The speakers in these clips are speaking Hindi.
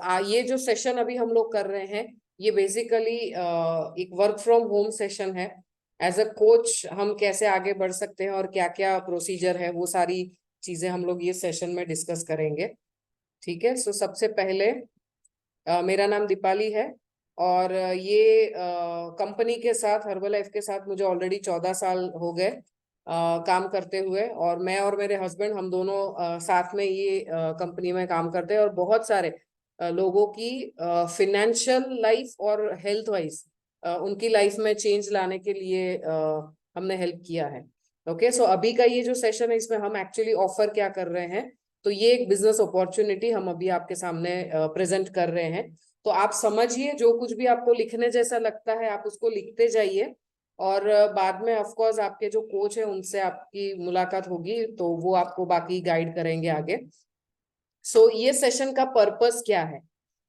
ये जो सेशन अभी हम लोग कर रहे हैं ये बेसिकली एक वर्क फ्रॉम होम सेशन है। एज अ कोच हम कैसे आगे बढ़ सकते हैं और क्या क्या प्रोसीजर है वो सारी चीजें हम लोग ये सेशन में डिस्कस करेंगे। ठीक है, सो सबसे पहले मेरा नाम दीपाली है और ये कंपनी के साथ हर्बलाइफ के साथ मुझे ऑलरेडी 14 साल हो गए काम करते हुए। और मैं और मेरे हस्बैंड हम दोनों साथ में ये कंपनी में काम करते हैं और बहुत सारे लोगों की फिनेंशियल लाइफ और हेल्थ वाइज उनकी लाइफ में चेंज लाने के लिए हमने हेल्प किया है। ओके, सो अभी का ये जो सेशन है इसमें हम एक्चुअली ऑफर क्या कर रहे हैं, तो ये एक बिजनेस अपॉर्चुनिटी हम अभी आपके सामने प्रेजेंट कर रहे हैं। तो आप समझिए, जो कुछ भी आपको लिखने जैसा लगता है आप उसको लिखते जाइए और बाद में ऑफ कोर्स आपके जो कोच है उनसे आपकी मुलाकात होगी तो वो आपको बाकी गाइड करेंगे आगे। सो ये सेशन का पर्पस क्या है,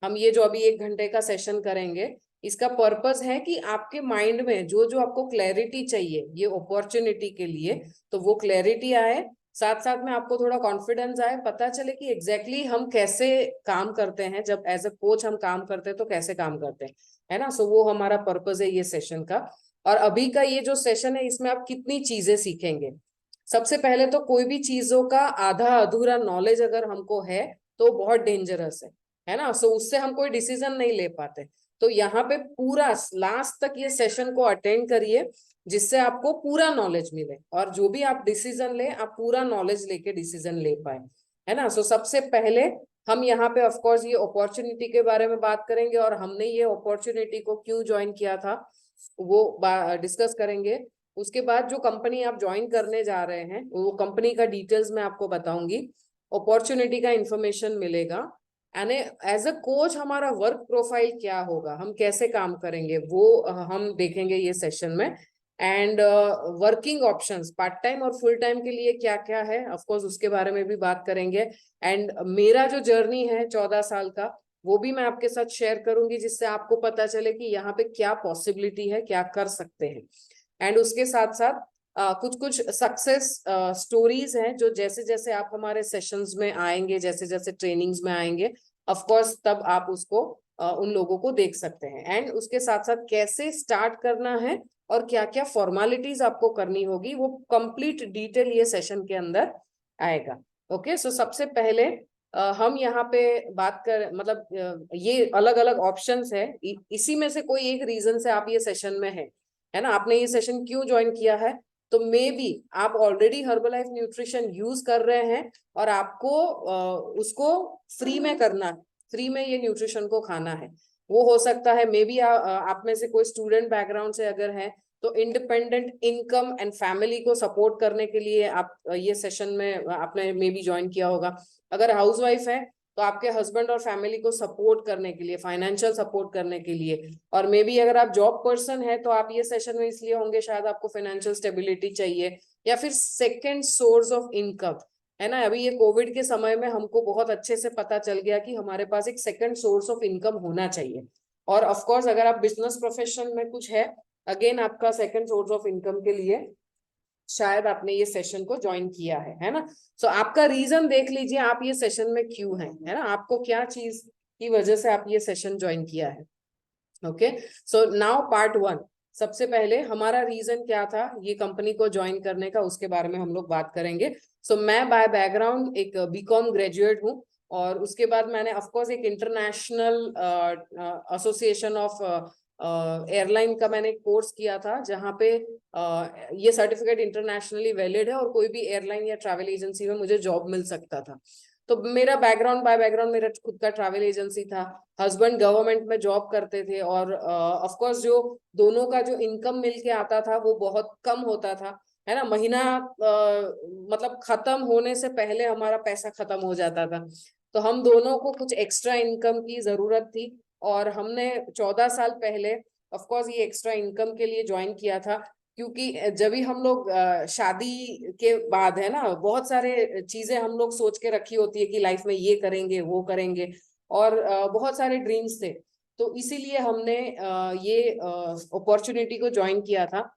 हम ये जो अभी 1 घंटे का सेशन करेंगे इसका पर्पस है कि आपके माइंड में जो जो आपको क्लैरिटी चाहिए ये अपॉर्चुनिटी के लिए, तो वो क्लैरिटी आए, साथ साथ में आपको थोड़ा कॉन्फिडेंस आए, पता चले कि एग्जैक्टली हम कैसे काम करते हैं, जब एज अ कोच हम काम करते हैं तो कैसे काम करते हैं, है ना। सो वो हमारा पर्पस है ये सेशन का। और अभी का ये जो सेशन है इसमें आप कितनी चीजें सीखेंगे। सबसे पहले तो कोई भी चीजों का आधा अधूरा नॉलेज अगर हमको है तो बहुत डेंजरस है ना। सो उससे हम कोई डिसीजन नहीं ले पाते। तो यहाँ पे पूरा लास्ट तक ये सेशन को अटेंड करिए जिससे आपको पूरा नॉलेज मिले और जो भी आप डिसीजन ले आप पूरा नॉलेज लेके डिसीजन ले पाए, है ना। सो सबसे पहले हम यहाँ पे ऑफ कोर्स ये अपॉर्चुनिटी के बारे में बात करेंगे और हमने ये अपॉर्चुनिटी को क्यों ज्वाइन किया था वो डिस्कस करेंगे। उसके बाद जो कंपनी आप ज्वाइन करने जा रहे हैं वो कंपनी का डिटेल्स मैं आपको बताऊंगी, अपॉर्चुनिटी का इंफॉर्मेशन मिलेगा एंड एज अ कोच हमारा वर्क प्रोफाइल क्या होगा, हम कैसे काम करेंगे वो हम देखेंगे ये सेशन में। And working options part time और फुल टाइम के लिए क्या क्या है ऑफ कोर्स उसके बारे में भी बात करेंगे। एंड मेरा जो जर्नी है 14 साल का वो भी मैं आपके साथ शेयर करूंगी जिससे आपको पता चले कि यहाँ पे क्या पॉसिबिलिटी है, क्या कर सकते हैं। एंड उसके साथ साथ कुछ कुछ सक्सेस स्टोरीज हैं जो जैसे जैसे आप हमारे सेशंस में आएंगे, जैसे जैसे ट्रेनिंग्स में आएंगे ऑफ कोर्स तब आप उसको उन लोगों को देख सकते हैं। एंड उसके साथ साथ कैसे स्टार्ट करना है और क्या क्या फॉर्मेलिटीज आपको करनी होगी वो कंप्लीट डिटेल ये सेशन के अंदर आएगा। ओके, सो सबसे पहले हम यहाँ पे बात कर मतलब ये अलग अलग ऑप्शंस है, इसी में से कोई एक रीजन से आप ये सेशन में है ना, आपने ये सेशन क्यों ज्वाइन किया है, तो मे बी आप ऑलरेडी हर्बलाइफ न्यूट्रिशन यूज कर रहे हैं और आपको उसको फ्री में करना है, फ्री में ये न्यूट्रिशन को खाना है। वो हो सकता है मे बी आप में से कोई स्टूडेंट बैकग्राउंड से अगर है तो इंडिपेंडेंट इनकम एंड फैमिली को सपोर्ट करने के लिए आप ये सेशन में आपने मे बी ज्वाइन किया होगा। अगर हाउसवाइफ है तो आपके हस्बैंड और फैमिली को सपोर्ट करने के लिए, फाइनेंशियल सपोर्ट करने के लिए। और मे बी अगर आप जॉब पर्सन है तो आप ये सेशन में इसलिए होंगे शायद आपको फाइनेंशियल स्टेबिलिटी चाहिए या फिर सेकेंड सोर्स ऑफ इनकम, है ना। अभी ये कोविड के समय में हमको बहुत अच्छे से पता चल गया कि हमारे पास एक सेकेंड सोर्स ऑफ इनकम होना चाहिए। और ऑफ कोर्स अगर आप बिजनेस प्रोफेशन में कुछ है, अगेन आपका सेकेंड सोर्स ऑफ इनकम के लिए शायद आपने ये सेशन को ज्वाइन किया है ना। सो आपका रीजन देख लीजिए आप ये सेशन में क्यों है ना, आपको क्या चीज की वजह से आप ये सेशन ज्वाइन किया है। ओके, सो नाउ पार्ट 1, सबसे पहले हमारा रीजन क्या था ये कंपनी को ज्वाइन करने का उसके बारे में हम लोग बात करेंगे। सो मैं बाय बैकग्राउंड एक बीकॉम ग्रेजुएट हूँ और उसके बाद मैंने ऑफ कोर्स एक इंटरनेशनल एसोसिएशन ऑफ एयरलाइन का मैंने कोर्स किया था जहाँ पे ये सर्टिफिकेट इंटरनेशनली वैलिड है और कोई भी एयरलाइन या ट्रैवल एजेंसी में मुझे जॉब मिल सकता था। तो मेरा बैकग्राउंड बाय बैकग्राउंड मेरा खुद का ट्रैवल एजेंसी था, हस्बैंड गवर्नमेंट में जॉब करते थे और ऑफ कोर्स जो दोनों का जो इनकम मिल के आता था वो बहुत कम होता था, है ना। महीना मतलब खत्म होने से पहले हमारा पैसा खत्म हो जाता था। तो हम दोनों को कुछ एक्स्ट्रा इनकम की जरूरत थी और हमने 14 साल पहले ऑफ कोर्स ये एक्स्ट्रा इनकम के लिए ज्वाइन किया था। क्योंकि जब भी हम लोग शादी के बाद है ना बहुत सारे चीजें हम लोग सोच के रखी होती है कि लाइफ में ये करेंगे वो करेंगे और बहुत सारे ड्रीम्स थे। तो इसीलिए हमने ये अपॉर्चुनिटी को ज्वाइन किया था।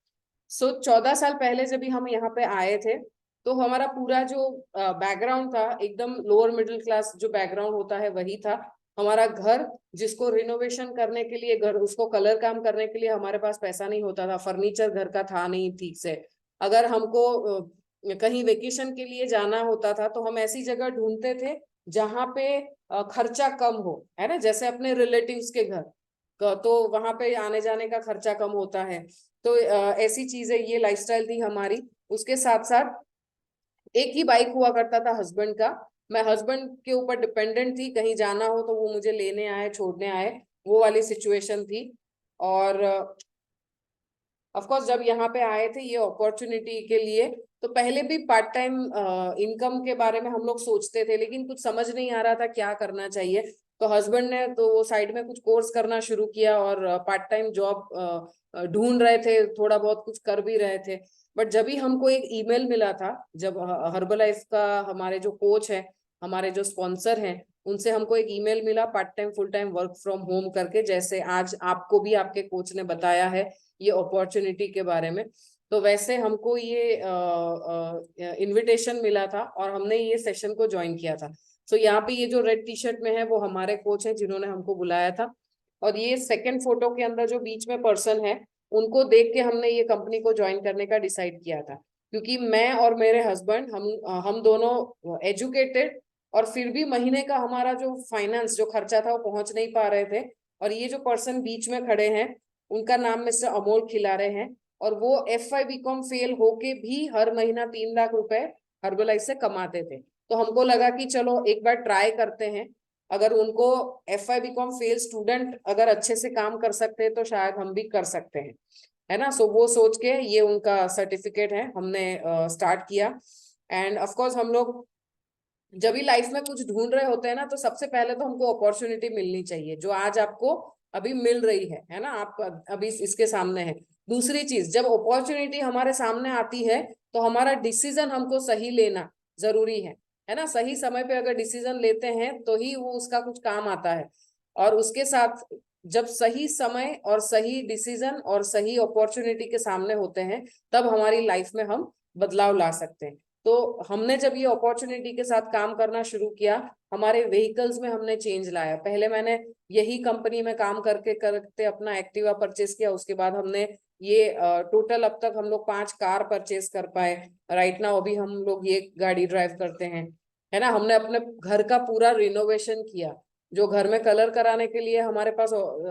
सो 14 साल पहले जब भी हम यहाँ पे आए थे तो हमारा पूरा जो बैकग्राउंड था एकदम लोअर मिडिल क्लास जो बैकग्राउंड होता है वही था। हमारा घर जिसको रिनोवेशन करने के लिए, घर उसको कलर काम करने के लिए हमारे पास पैसा नहीं होता था, फर्नीचर घर का था नहीं ठीक से, अगर हमको कहीं वेकेशन के लिए जाना होता था तो हम ऐसी जगह ढूंढते थे जहाँ पे खर्चा कम हो, है ना, जैसे अपने रिलेटिव्स के घर, तो वहां पे आने जाने का खर्चा कम होता है। तो ऐसी चीजें, ये लाइफस्टाइल थी हमारी। उसके साथ साथ एक ही बाइक हुआ करता था हस्बैंड का, मैं हस्बैंड के ऊपर डिपेंडेंट थी, कहीं जाना हो तो वो मुझे लेने आए छोड़ने आए, वो वाली सिचुएशन थी। और ऑफ कोर्स जब यहाँ पे आए थे ये अपॉर्चुनिटी के लिए, तो पहले भी पार्ट टाइम इनकम के बारे में हम लोग सोचते थे, लेकिन कुछ समझ नहीं आ रहा था क्या करना चाहिए। तो हस्बैंड ने तो वो साइड में कुछ कोर्स करना शुरू किया और पार्ट टाइम जॉब ढूंढ रहे थे, थोड़ा बहुत कुछ कर भी रहे थे। बट जब भी हमको एक ईमेल मिला था, जब हर्बलाइफ का हमारे जो कोच है, हमारे जो स्पॉन्सर हैं, उनसे हमको एक ईमेल मिला part time full time work from home करके, जैसे आज आपको भी आपके कोच ने बताया है ये अपॉर्चुनिटी के बारे में। तो वैसे हमको ये इनविटेशन मिला था और हमने ये सेशन को ज्वाइन किया था। सो यहाँ पे ये जो रेड टी शर्ट में है वो हमारे कोच हैं जिन्होंने हमको बुलाया था। और ये सेकंड फोटो के अंदर जो बीच में पर्सन है, उनको देख के हमने ये कंपनी को ज्वाइन करने का डिसाइड किया था, क्योंकि मैं और मेरे हस्बैंड हम दोनों एजुकेटेड, और फिर भी महीने का हमारा जो फाइनेंस जो खर्चा था वो पहुंच नहीं पा रहे थे। और ये जो पर्सन बीच में खड़े हैं, उनका नाम मिस्टर अमोल खिलारे हैं, और वो FY BCom फेल होके भी हर महीना 3 लाख रुपए हर्बलाइज से कमाते थे। तो हमको लगा कि चलो एक बार ट्राई करते हैं, अगर उनको FY BCom फेल स्टूडेंट अगर अच्छे से काम कर सकते हैं तो शायद हम भी कर सकते हैं, है ना। सो वो सोच के ये उनका सर्टिफिकेट है, हमने स्टार्ट किया। एंड ऑफ कोर्स हम लोग जब भी लाइफ में कुछ ढूंढ रहे होते हैं ना, तो सबसे पहले तो हमको अपॉर्चुनिटी मिलनी चाहिए जो आज आपको अभी मिल रही है ना, आप अभी इसके सामने है। दूसरी चीज, जब अपॉर्चुनिटी हमारे सामने आती है तो हमारा डिसीजन हमको सही लेना जरूरी है ना। सही समय पे अगर डिसीजन लेते हैं तो ही वो उसका कुछ काम आता है। और उसके साथ जब सही समय और सही डिसीजन और सही अपॉर्चुनिटी के सामने होते हैं, तब हमारी लाइफ में हम बदलाव ला सकते हैं। तो हमने जब ये अपॉर्चुनिटी के साथ काम करना शुरू किया, हमारे व्हीकल्स में हमने चेंज लाया। पहले मैंने यही कंपनी में काम करके करते अपना एक्टिवा परचेस किया, उसके बाद हमने ये टोटल अब तक हम लोग 5 कार परचेस कर पाए। राइट नाउ अभी हम लोग ये गाड़ी ड्राइव करते हैं, है ना। हमने अपने घर का पूरा रिनोवेशन किया, जो घर में कलर कराने के लिए हमारे पास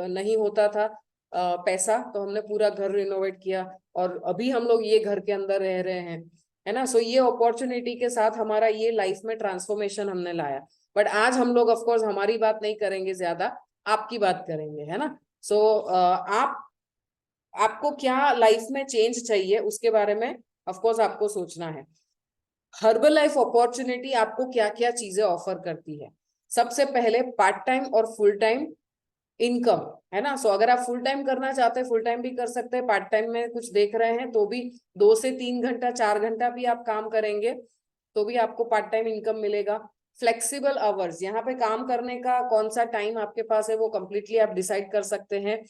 नहीं होता था पैसा, तो हमने पूरा घर रिनोवेट किया, और अभी हम लोग ये घर के अंदर रह रहे हैं, है ना। सो ये अपॉर्चुनिटी के साथ हमारा ये लाइफ में ट्रांसफॉर्मेशन हमने लाया। बट आज हम लोग ऑफ कोर्स हमारी बात नहीं करेंगे ज्यादा, आपकी बात करेंगे, है ना। सो आपको क्या लाइफ में चेंज चाहिए उसके बारे में ऑफ कोर्स आपको सोचना है। हर्बल लाइफ अपॉर्चुनिटी आपको क्या क्या चीजें ऑफर करती है। सबसे पहले पार्ट टाइम और फुल टाइम इनकम, है ना। सो अगर आप फुल टाइम करना चाहते हैं, फुल टाइम भी कर सकते हैं, पार्ट टाइम में कुछ देख रहे हैं तो भी 2 से 3 घंटा 4 घंटा भी आप काम करेंगे तो भी आपको पार्ट टाइम इनकम मिलेगा। फ्लेक्सिबल आवर्स, यहाँ पे काम करने का कौन सा टाइम आपके पास है वो कंप्लीटली आप डिसाइड कर सकते हैं।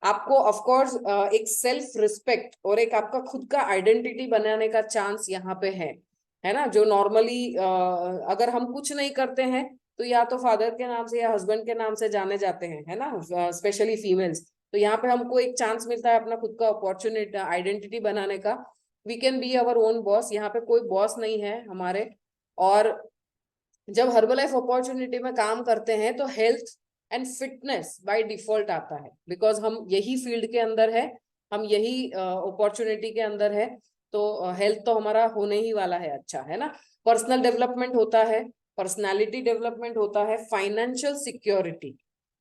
आपको ऑफ कोर्स एक सेल्फ रिस्पेक्ट और एक आपका खुद का आइडेंटिटी बनाने का चांस यहाँ पे है ना। जो नॉर्मली अगर हम कुछ नहीं करते हैं तो या तो फादर के नाम से या हस्बैंड के नाम से जाने जाते हैं, है ना, स्पेशली फीमेल्स। तो यहाँ पे हमको एक चांस मिलता है अपना खुद का अपॉर्चुनिटी आइडेंटिटी बनाने का। We can be our own boss, यहाँ पे कोई बॉस नहीं है हमारे। और जब हर्बलाइफ अपॉर्चुनिटी में काम करते हैं तो health and fitness by default आता है, बिकॉज हम यही फील्ड के अंदर है, हम यही अपॉर्चुनिटी के अंदर है। तो हेल्थ तो हमारा होने ही वाला है, अच्छा, है ना। पर्सनल डेवलपमेंट होता है, पर्सनालिटी डेवलपमेंट होता है, फाइनेंशियल सिक्योरिटी,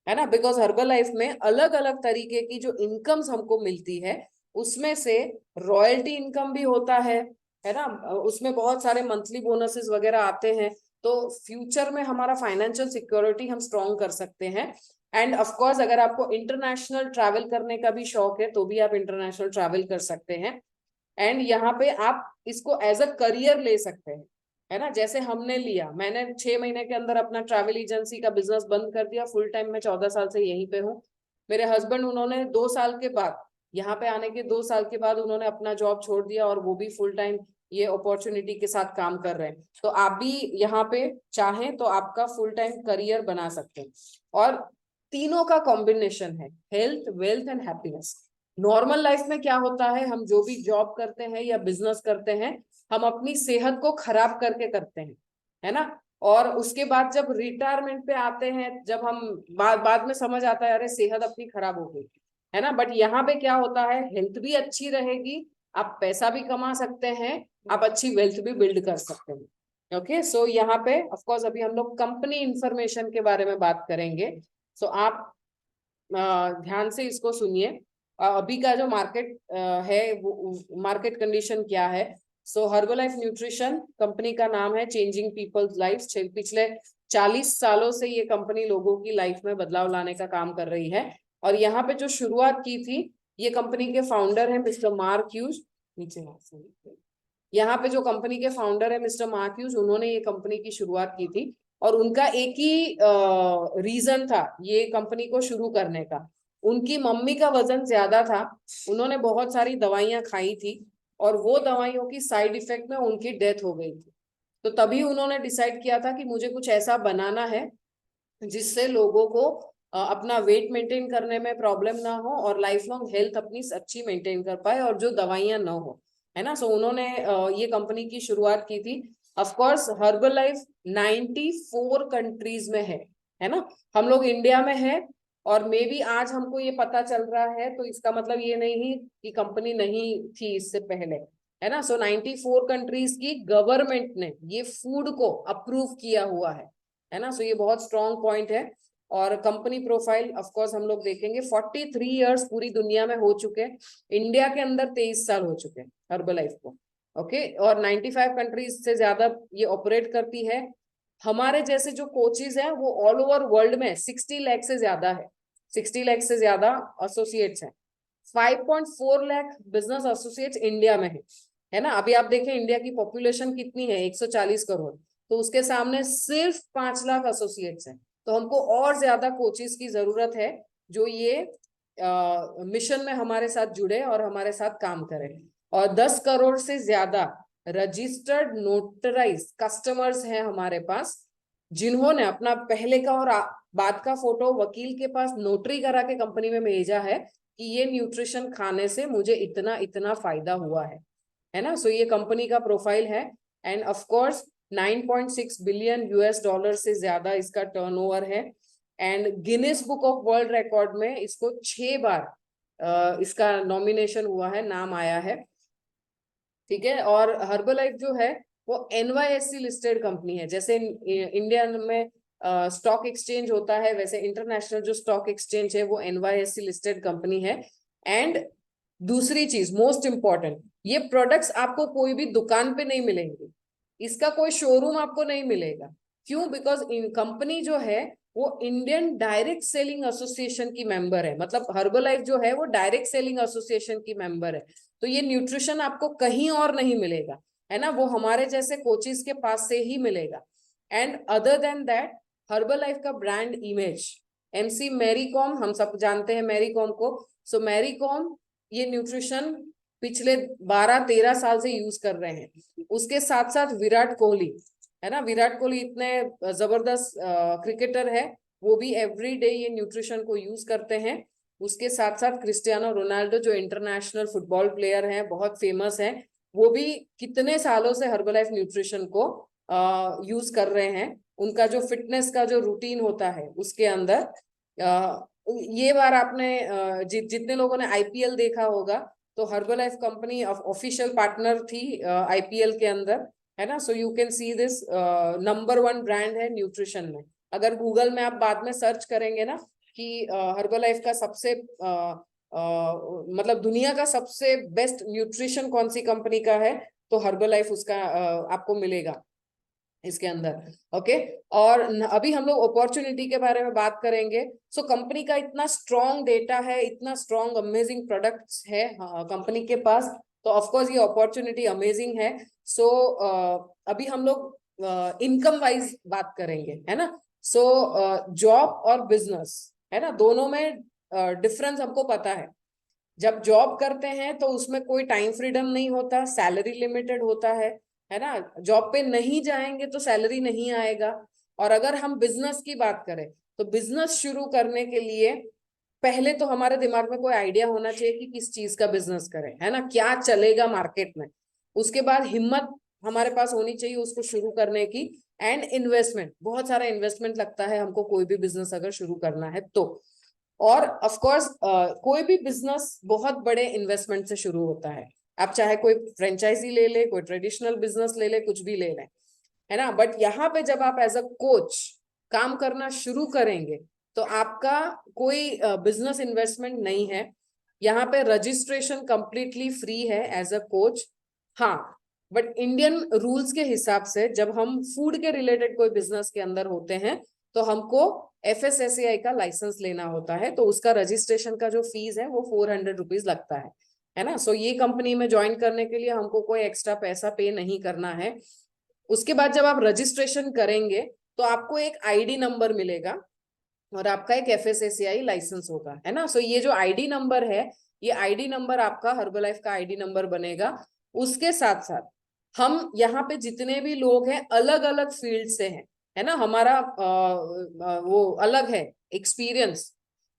है ना। बिकॉज हर्बल लाइफ में अलग अलग तरीके की जो इनकम्स हमको मिलती है, उसमें से रॉयल्टी इनकम भी होता है ना। उसमें बहुत सारे मंथली बोनसेस वगैरह आते हैं। तो फ्यूचर में हमारा फाइनेंशियल सिक्योरिटी हम स्ट्रॉन्ग कर सकते हैं। एंड ऑफ कोर्स अगर आपको इंटरनेशनल ट्रैवल करने का भी शौक है तो भी आप इंटरनेशनल ट्रैवल कर सकते हैं। एंड यहाँ पे आप इसको एज अ करियर ले सकते हैं, है ना। जैसे हमने लिया, मैंने 6 महीने के अंदर अपना ट्रैवल एजेंसी का बिजनेस बंद कर दिया, फुल टाइम मैं 14 साल से यहीं पे हूँ। मेरे हस्बैंड, उन्होंने 2 साल के बाद, यहाँ पे आने के 2 साल के बाद उन्होंने अपना जॉब छोड़ दिया और वो भी फुल टाइम ये अपॉर्चुनिटी के साथ काम कर रहे हैं, तो आप भी यहाँ पे चाहें तो आपका फुल टाइम करियर बना सकते हैं। और तीनों का कॉम्बिनेशन है, health, wealth and happiness. Normal life में क्या होता है, हम जो भी जॉब करते हैं या बिजनेस करते हैं, हम अपनी सेहत को खराब करके करते हैं, है ना। और उसके बाद जब रिटायरमेंट पे आते हैं, जब हम बाद में समझ आता है अरे सेहत अपनी खराब हो गई, है ना। बट यहाँ पे क्या होता है, हेल्थ भी अच्छी रहेगी, आप पैसा भी कमा सकते हैं, आप अच्छी वेल्थ भी बिल्ड कर सकते हैं। ओके, सो यहाँ पे ऑफ कोर्स अभी हम लोग कंपनी इंफॉर्मेशन के बारे में बात करेंगे। सो आप ध्यान से इसको सुनिए। अभी का जो मार्केट है, वो मार्केट कंडीशन क्या है। सो हर्बलाइफ न्यूट्रिशन कंपनी का नाम है, चेंजिंग पीपल्स लाइफ। पिछले 40 सालों से ये कंपनी लोगों की लाइफ में बदलाव लाने का काम कर रही है। और यहाँ पे जो शुरुआत की थी, ये कंपनी के फाउंडर है मिस्टर मार्क ह्यूज। नीचे यहाँ पे जो कंपनी के फाउंडर है मिस्टर मार्क ह्यूज, उन्होंने ये कंपनी की शुरुआत की थी। और उनका एक ही रीजन था ये कंपनी को शुरू करने का। उनकी मम्मी का वजन ज्यादा था, उन्होंने बहुत सारी दवाइयां खाई थी, और वो दवाइयों की साइड इफेक्ट में उनकी डेथ हो गई थी। तो तभी उन्होंने डिसाइड किया था कि मुझे कुछ ऐसा बनाना है जिससे लोगों को अपना वेट मेंटेन करने में प्रॉब्लम ना हो, और लाइफ लॉन्ग हेल्थ अपनी अच्छी मेंटेन कर पाए, और जो दवाइयां ना हो, है ना। सो उन्होंने ये कंपनी की शुरुआत की थी। Of course herbal life 94 countries में है ना। हम लोग इंडिया में है, और मे बी आज हमको ये पता चल रहा है, तो इसका मतलब ये नहीं कि कंपनी नहीं थी इससे पहले, है ना। सो 94 कंट्रीज की गवर्नमेंट ने ये फूड को अप्रूव किया हुआ है ना। सो ये बहुत स्ट्रॉन्ग पॉइंट है। और कंपनी प्रोफाइल ऑफ कोर्स हम लोग देखेंगे, 43 इयर्स पूरी दुनिया में हो चुके, इंडिया के अंदर 23 साल हो चुके हर्बलाइफ को। ओके, और 95 कंट्रीज से ज्यादा ये ऑपरेट करती है। हमारे जैसे जो कोचेज हैं वो ऑल ओवर वर्ल्ड में 60 लाख से ज्यादा है, 60 लाख से ज्यादा एसोसिएट्स हैं। 5.4 लाख बिजनेस एसोसिएट्स इंडिया में है ना। अभी आप देखें इंडिया की पॉपुलेशन कितनी है, 140 करोड़, तो उसके सामने सिर्फ 5 लाख एसोसिएट्स हैं। तो हमको और ज्यादा कोचेस की जरूरत है जो ये मिशन में हमारे साथ जुड़े और हमारे साथ काम करें। और 10 करोड़ से ज्यादा रजिस्टर्ड नोटराइज कस्टमर्स हैं हमारे पास, जिन्होंने अपना पहले का और बाद का फोटो वकील के पास नोटरी करा के कंपनी में भेजा है कि ये न्यूट्रिशन खाने से मुझे इतना इतना फायदा हुआ है ना। सो ये कंपनी का प्रोफाइल है। And of course 9.6 billion US dollar से ज्यादा इसका टर्नओवर है। And Guinness book of world record में इसको 6 बार इसका नॉमिनेशन हुआ है, नाम आया है, ठीक है। और हर्बलाइफ जो है वो एनवाईएससी लिस्टेड कंपनी है। जैसे इंडिया में स्टॉक एक्सचेंज होता है, वैसे इंटरनेशनल जो स्टॉक एक्सचेंज है वो एनवाईएससी लिस्टेड कंपनी है। एंड दूसरी चीज मोस्ट इंपॉर्टेंट, ये प्रोडक्ट्स आपको कोई भी दुकान पे नहीं मिलेंगे, इसका कोई शोरूम आपको नहीं मिलेगा। क्यों? बिकॉज इन कंपनी जो है वो इंडियन डायरेक्ट सेलिंग एसोसिएशन की मेंबर है। मतलब हर्बलाइफ जो है वो डायरेक्ट सेलिंग एसोसिएशन की मेंबर है। तो ये न्यूट्रिशन आपको कहीं और नहीं मिलेगा, है ना, वो हमारे जैसे कोचेस के पास से ही मिलेगा। And other than that, Herbalife का brand image, MC Mary Kom, हम सब जानते हैं मैरी कॉम को। सो मैरी कॉम ये न्यूट्रिशन पिछले 12-13 साल से यूज कर रहे हैं। उसके साथ साथ विराट कोहली, है ना, विराट कोहली इतने जबरदस्त क्रिकेटर है, वो भी एवरी डे ये न्यूट्रिशन को यूज करते हैं। उसके साथ साथ क्रिस्टियानो रोनाल्डो जो इंटरनेशनल फुटबॉल प्लेयर हैं, बहुत फेमस हैं, वो भी कितने सालों से हर्बलाइफ न्यूट्रिशन को यूज कर रहे हैं। उनका जो फिटनेस का जो रूटीन होता है उसके अंदर ये बार आपने जितने लोगों ने आईपीएल देखा होगा, तो हर्बलाइफ कंपनी ऑफिशियल पार्टनर थी आईपीएल के अंदर, है ना। So you can see this, number 1 brand है न्यूट्रिशन में। अगर गूगल में आप बाद में सर्च करेंगे ना कि हर्बलाइफ का सबसे मतलब दुनिया का सबसे बेस्ट न्यूट्रिशन कौन सी कंपनी का है, तो हर्बलाइफ उसका आपको मिलेगा इसके अंदर। ओके, और अभी हम लोग अपॉर्चुनिटी के बारे में बात करेंगे। सो कंपनी का इतना स्ट्रॉन्ग डेटा है, इतना स्ट्रॉन्ग अमेजिंग प्रोडक्ट्स है कंपनी के पास, तो ऑफ कोर्स ये अपॉर्चुनिटी अमेजिंग है। सो अभी हम लोग इनकम वाइज बात करेंगे, है ना। सो जॉब और बिजनेस, है ना, दोनों में डिफरेंस हमको पता है। जब जॉब करते हैं तो उसमें कोई टाइम फ्रीडम नहीं होता, सैलरी लिमिटेड होता है ना। जॉब पे नहीं जाएंगे तो सैलरी नहीं आएगा। और अगर हम बिजनेस की बात करें तो बिजनेस शुरू करने के लिए पहले तो हमारे दिमाग में कोई आइडिया होना चाहिए कि किस चीज का बिजनेस करें, है ना, क्या चलेगा मार्केट में। उसके बाद हिम्मत हमारे पास होनी चाहिए उसको शुरू करने की। एंड इन्वेस्टमेंट, बहुत सारा इन्वेस्टमेंट लगता है हमको कोई भी बिजनेस अगर शुरू करना है तो। और ऑफ कोर्स कोई भी बिजनेस बहुत बड़े इन्वेस्टमेंट से शुरू होता है। आप चाहे कोई फ्रेंचाइजी ले ले, कोई ट्रेडिशनल बिजनेस ले ले, कुछ भी ले लें, है ना। बट यहाँ पे जब आप एज अ कोच काम करना शुरू करेंगे तो आपका कोई बिजनेस इन्वेस्टमेंट नहीं है। यहाँ पे रजिस्ट्रेशन कंप्लीटली फ्री है एज अ कोच। हाँ, बट इंडियन रूल्स के हिसाब से जब हम फूड के रिलेटेड कोई बिजनेस के अंदर होते हैं तो हमको FSSAI का लाइसेंस लेना होता है, तो उसका रजिस्ट्रेशन का जो फीस है वो 400 रुपीज लगता है ना। सो ये कंपनी में ज्वाइन करने के लिए हमको कोई एक्स्ट्रा पैसा पे नहीं करना है। उसके बाद जब आप रजिस्ट्रेशन करेंगे तो आपको एक आईडी नंबर मिलेगा और आपका एक FSSAI लाइसेंस होगा, है ना। सो ये जो आईडी नंबर है, ये आईडी नंबर आपका हर्बलाइफ का आईडी नंबर बनेगा। उसके साथ साथ हम यहाँ पे जितने भी लोग हैं अलग अलग फील्ड से हैं, है ना। हमारा वो अलग है एक्सपीरियंस।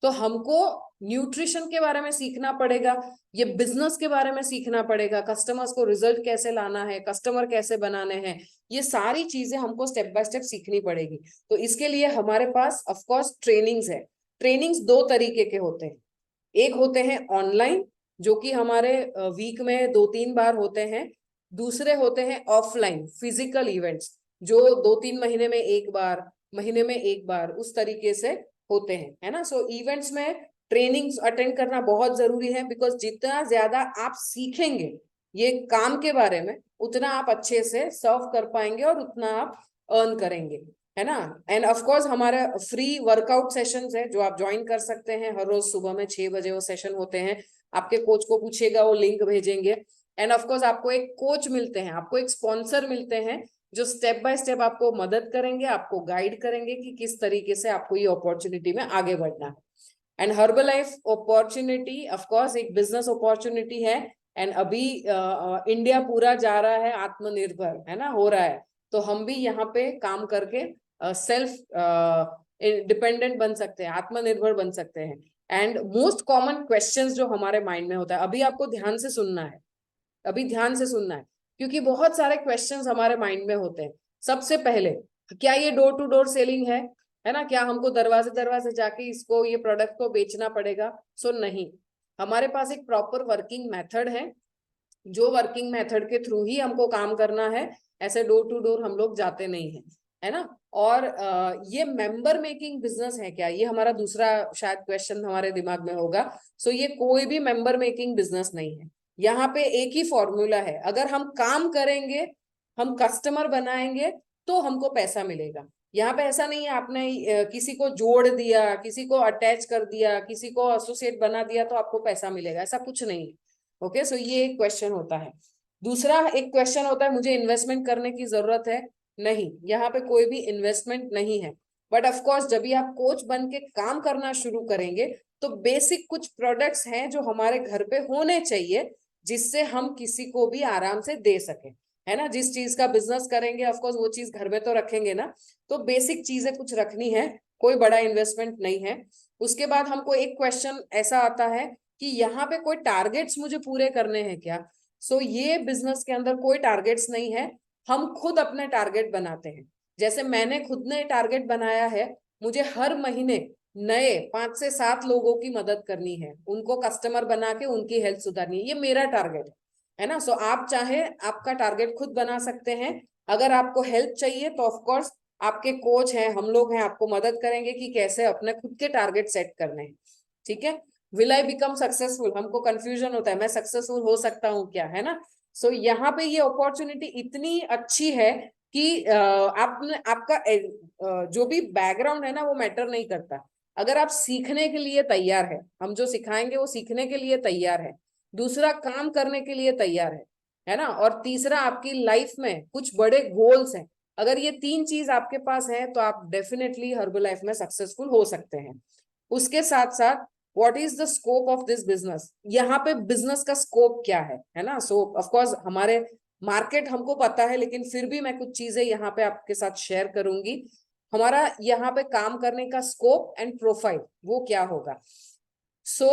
तो हमको न्यूट्रिशन के बारे में सीखना पड़ेगा, ये बिजनेस के बारे में सीखना पड़ेगा, कस्टमर्स को रिजल्ट कैसे लाना है, कस्टमर कैसे बनाने हैं, ये सारी चीजें हमको स्टेप बाय स्टेप सीखनी पड़ेगी। तो इसके लिए हमारे पास ऑफ कोर्स ट्रेनिंग्स है। ट्रेनिंग्स दो तरीके के होते हैं। एक होते हैं ऑनलाइन, जो कि हमारे वीक में 2-3 बार होते हैं। दूसरे होते हैं ऑफलाइन फिजिकल इवेंट्स, जो 2-3 महीने में एक बार, महीने में एक बार, उस तरीके से होते हैं, है ना। सो इवेंट्स में ट्रेनिंग्स अटेंड करना बहुत जरूरी है, बिकॉज जितना ज्यादा आप सीखेंगे ये काम के बारे में उतना आप अच्छे से सर्व कर पाएंगे और उतना आप अर्न करेंगे, है ना। एंड ऑफ कोर्स हमारे फ्री वर्कआउट सेशंस है जो आप ज्वाइन कर सकते हैं। हर रोज सुबह में 6 बजे वो सेशन होते हैं। आपके कोच को पूछिएगा, वो लिंक भेजेंगे। एंड ऑफ कोर्स आपको एक कोच मिलते हैं, आपको एक स्पॉन्सर मिलते हैं जो स्टेप बाय स्टेप आपको मदद करेंगे, आपको गाइड करेंगे कि किस तरीके से आपको ये अपॉर्चुनिटी में आगे बढ़ना है। And Herbalife opportunity of course एक बिजनेस अपॉर्चुनिटी है। एंड अभी इंडिया पूरा जा रहा है आत्मनिर्भर, है ना, हो रहा है। तो हम भी यहाँ पे काम करके सेल्फ डिपेंडेंट बन सकते हैं, आत्मनिर्भर बन सकते हैं। एंड मोस्ट कॉमन क्वेश्चंस जो हमारे माइंड में होता है, अभी आपको ध्यान से सुनना है, अभी ध्यान से सुनना है, क्योंकि बहुत सारे क्वेश्चंस हमारे माइंड में होते हैं। सबसे पहले, क्या ये डोर टू डोर सेलिंग है ना, क्या हमको दरवाजे दरवाजे जाके इसको ये प्रोडक्ट को बेचना पड़ेगा? सो नहीं, हमारे पास एक प्रॉपर वर्किंग मेथड है, जो वर्किंग मेथड के थ्रू ही हमको काम करना है। ऐसे डोर टू डोर हम लोग जाते नहीं है, है ना। और ये मेंबर मेकिंग बिजनेस है क्या, ये हमारा दूसरा शायद क्वेश्चन हमारे दिमाग में होगा। सो ये कोई भी मेंबर मेकिंग बिजनेस नहीं है। यहाँ पे एक ही फॉर्मूला है, अगर हम काम करेंगे, हम कस्टमर बनाएंगे तो हमको पैसा मिलेगा। यहाँ पे ऐसा नहीं है आपने किसी को जोड़ दिया, किसी को अटैच कर दिया, किसी को एसोसिएट बना दिया तो आपको पैसा मिलेगा, ऐसा कुछ नहीं है। ओके, सो ये एक क्वेश्चन होता है। दूसरा एक क्वेश्चन होता है, मुझे इन्वेस्टमेंट करने की जरूरत है? नहीं, यहाँ पे कोई भी इन्वेस्टमेंट नहीं है। बट ऑफ कोर्स जब भी आप कोच बन के काम करना शुरू करेंगे तो बेसिक कुछ प्रोडक्ट्स हैं जो हमारे घर पे होने चाहिए, जिससे हम किसी को भी आराम से दे सके, है ना। जिस चीज का बिजनेस करेंगे ऑफ कोर्स वो चीज घर में तो रखेंगे ना, तो बेसिक चीजें कुछ रखनी है, कोई बड़ा इन्वेस्टमेंट नहीं है। उसके बाद हमको एक क्वेश्चन ऐसा आता है कि यहाँ पे कोई टारगेट्स मुझे पूरे करने हैं क्या? सो ये बिजनेस के अंदर कोई टारगेट्स नहीं है, हम खुद अपने टारगेट बनाते हैं। जैसे मैंने खुद ने टारगेट बनाया है, मुझे हर महीने नए 5 से 7 लोगों की मदद करनी है, उनको कस्टमर बना के उनकी हेल्थ सुधारनी है, ये मेरा टारगेट है ना। सो आप चाहे आपका टारगेट खुद बना सकते हैं। अगर आपको हेल्प चाहिए तो ऑफ कोर्स आपके कोच हैं, हम लोग हैं, आपको मदद करेंगे कि कैसे अपने खुद के टारगेट सेट करने हैं। ठीक है, विल आई बिकम सक्सेसफुल, हमको कंफ्यूजन होता है, मैं सक्सेसफुल हो सकता हूँ क्या, है ना। सो यहाँ पे ये अपॉर्चुनिटी इतनी अच्छी है कि आपने आपका जो भी बैकग्राउंड है ना वो मैटर नहीं करता। अगर आप सीखने के लिए तैयार है, हम जो सिखाएंगे वो सीखने के लिए तैयार है। दूसरा, काम करने के लिए तैयार है ना। और तीसरा, आपकी लाइफ में कुछ बड़े गोल्स हैं। अगर ये 3 चीज आपके पास है तो आप डेफिनेटली हर्बल लाइफ में सक्सेसफुल हो सकते हैं। उसके साथ साथ what is the scope of this business, यहाँ पे बिजनेस का स्कोप क्या है ना। सो ऑफ कोर्स हमारे मार्केट हमको पता है, लेकिन फिर भी मैं कुछ चीजें यहाँ पे आपके साथ शेयर करूंगी। हमारा यहाँ पे काम करने का स्कोप एंड प्रोफाइल वो क्या होगा। सो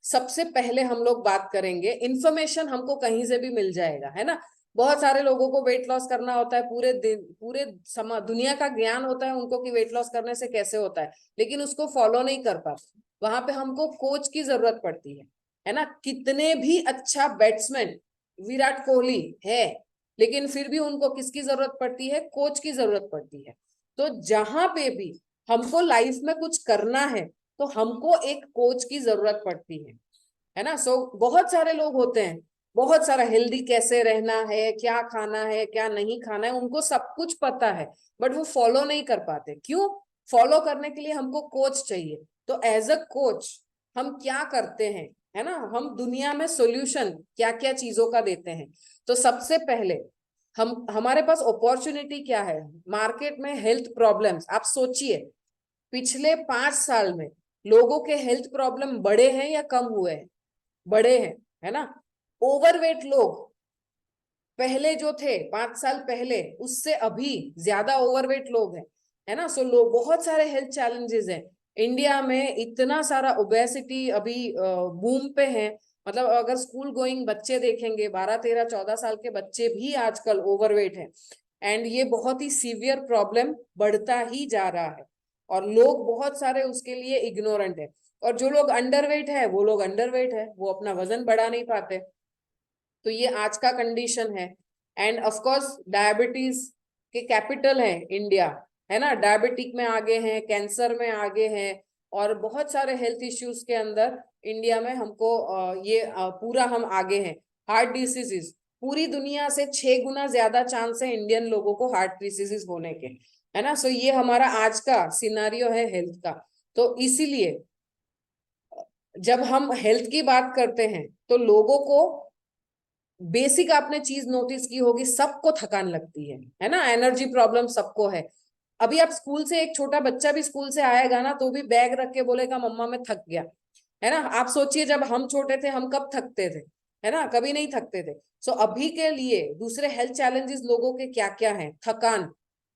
सबसे पहले हम लोग बात करेंगे, इंफॉर्मेशन हमको कहीं से भी मिल जाएगा, है ना। बहुत सारे लोगों को वेट लॉस करना होता है, पूरे दिन पूरे दुनिया का ज्ञान होता है उनको कि वेट लॉस करने से कैसे होता है, लेकिन उसको फॉलो नहीं कर पाते। वहां पे हमको कोच की जरूरत पड़ती है ना। कितने भी अच्छा बैट्समैन विराट कोहली है, लेकिन फिर भी उनको किसकी जरूरत पड़ती है, कोच की जरूरत पड़ती है। तो जहां पे भी हमको लाइफ में कुछ करना है तो हमको एक कोच की जरूरत पड़ती है ना। सो बहुत सारे लोग होते हैं, बहुत सारा हेल्दी कैसे रहना है, क्या खाना है क्या नहीं खाना है, उनको सब कुछ पता है, बट वो फॉलो नहीं कर पाते। क्यों? फॉलो करने के लिए हमको कोच चाहिए। तो एज अ कोच हम क्या करते हैं, है ना, हम दुनिया में सोल्यूशन क्या क्या चीजों का देते हैं। तो सबसे पहले हम हमारे पास अपॉर्चुनिटी क्या है मार्केट में, हेल्थ प्रॉब्लम्स। आप सोचिए पिछले 5 साल में लोगों के हेल्थ प्रॉब्लम बढ़े हैं या कम हुए हैं? बढ़े हैं, है ना। ओवरवेट लोग पहले जो थे 5 साल पहले उससे अभी ज्यादा ओवरवेट लोग हैं, है ना। सो लोग बहुत सारे हेल्थ चैलेंजेस हैं इंडिया में, इतना सारा ओबेसिटी अभी बूम पे है। मतलब अगर स्कूल गोइंग बच्चे देखेंगे, 12 13 14 साल के बच्चे भी आजकल ओवरवेट हैं। एंड ये बहुत ही सीवियर प्रॉब्लम बढ़ता ही जा रहा है, और लोग बहुत सारे उसके लिए इग्नोरेंट है। और जो लोग अंडरवेट है वो लोग अंडरवेट है, वो अपना वजन बढ़ा नहीं पाते। तो ये आज का कंडीशन है। एंड ऑफ कोर्स डायबिटीज के कैपिटल है इंडिया, है ना। डायबिटिक में आगे हैं, कैंसर में आगे हैं, और बहुत सारे हेल्थ इश्यूज के अंदर इंडिया में हमको पूरा हम आगे हैं। हार्ट डिसीजेस पूरी दुनिया से 6 गुना ज्यादा चांस है इंडियन लोगों को हार्ट डिसीजेस होने के, है ना। सो ये हमारा आज का सिनारियो है हेल्थ का। तो इसीलिए जब हम हेल्थ की बात करते हैं तो लोगों को बेसिक आपने चीज नोटिस की होगी, सबको थकान लगती है ना। एनर्जी प्रॉब्लम सबको है। अभी आप स्कूल से, एक छोटा बच्चा भी स्कूल से आएगा ना तो भी बैग रख के बोलेगा मम्मा मैं थक गया, है ना। आप सोचिए जब हम छोटे थे हम कब थकते थे, है ना, कभी नहीं थकते थे। सो अभी के लिए दूसरे हेल्थ चैलेंजेस लोगों के क्या क्या हैं? थकान,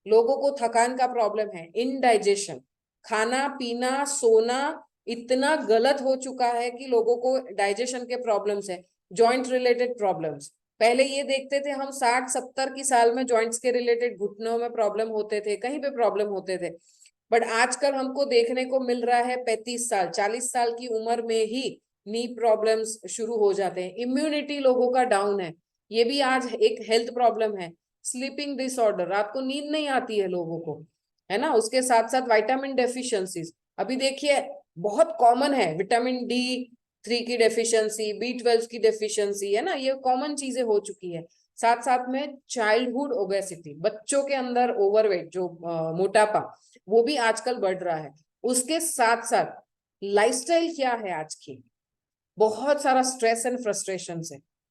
लोगों को थकान का प्रॉब्लम है। इनडाइजेशन, खाना पीना सोना इतना गलत हो चुका है कि लोगों को डाइजेशन के प्रॉब्लम्स है। जॉइंट रिलेटेड प्रॉब्लम्स, पहले ये देखते थे हम 60 70 की साल में जॉइंट्स के रिलेटेड घुटनों में प्रॉब्लम होते थे, कहीं पे प्रॉब्लम होते थे, बट आजकल हमको देखने को मिल रहा है 35 साल 40 साल की उम्र में ही नी प्रॉब्लम्स शुरू हो जाते हैं। इम्यूनिटी लोगों का डाउन है, ये भी आज एक हेल्थ प्रॉब्लम है। स्लीपिंग डिसऑर्डर, रात को नींद नहीं आती है लोगों को, है ना। उसके साथ साथ विटामिन डेफिशिएंसीज, अभी देखिए बहुत कॉमन है, विटामिन D3 की डेफिशिएंसी, B12 की डेफिशिएंसी, है ना, ये कॉमन चीजें हो चुकी है। साथ साथ में चाइल्डहुड ओबेसिटी, बच्चों के अंदर ओवरवेट जो मोटापा, वो भी आजकल बढ़ रहा है। उसके साथ साथ लाइफस्टाइल क्या है आज की, बहुत सारा स्ट्रेस एंड फ्रस्ट्रेशन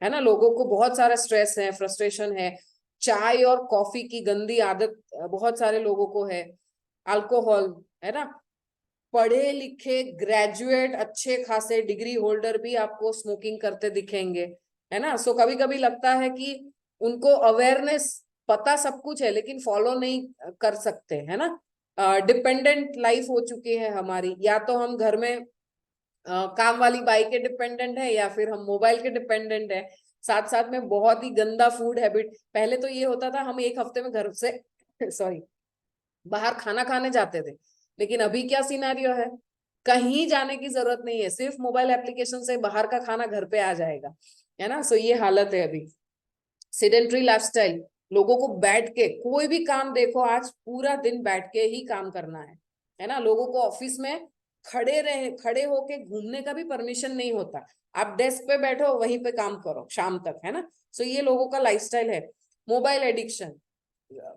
है ना। लोगों को बहुत सारा स्ट्रेस है, फ्रस्ट्रेशन है। चाय और कॉफी की गंदी आदत बहुत सारे लोगों को है। अल्कोहल, है ना। पढ़े लिखे ग्रेजुएट अच्छे खासे डिग्री होल्डर भी आपको स्मोकिंग करते दिखेंगे, है ना। सो कभी कभी लगता है कि उनको अवेयरनेस, पता सब कुछ है लेकिन फॉलो नहीं कर सकते, है ना। डिपेंडेंट लाइफ हो चुकी है हमारी, या तो हम घर में काम वाली बाई के डिपेंडेंट है या फिर हम मोबाइल के डिपेंडेंट है। साथ साथ में बहुत ही गंदा फूड हैबिट, पहले तो ये होता था हम एक हफ्ते में घर से सॉरी बाहर खाना खाने जाते थे, लेकिन अभी क्या सिनेरियो है, कहीं जाने की जरूरत नहीं है, सिर्फ मोबाइल एप्लीकेशन से बाहर का खाना घर पे आ जाएगा, है ना। सो ये हालत है अभी। सेडेंट्री लाइफस्टाइल, लोगों को बैठ के कोई भी काम देखो, आज पूरा दिन बैठ के ही काम करना है ना। लोगों को ऑफिस में खड़े होके घूमने का भी परमिशन नहीं होता, आप डेस्क पे बैठो वहीं पे काम करो शाम तक, है ना। सो ये लोगों का लाइफस्टाइल है। मोबाइल एडिक्शन,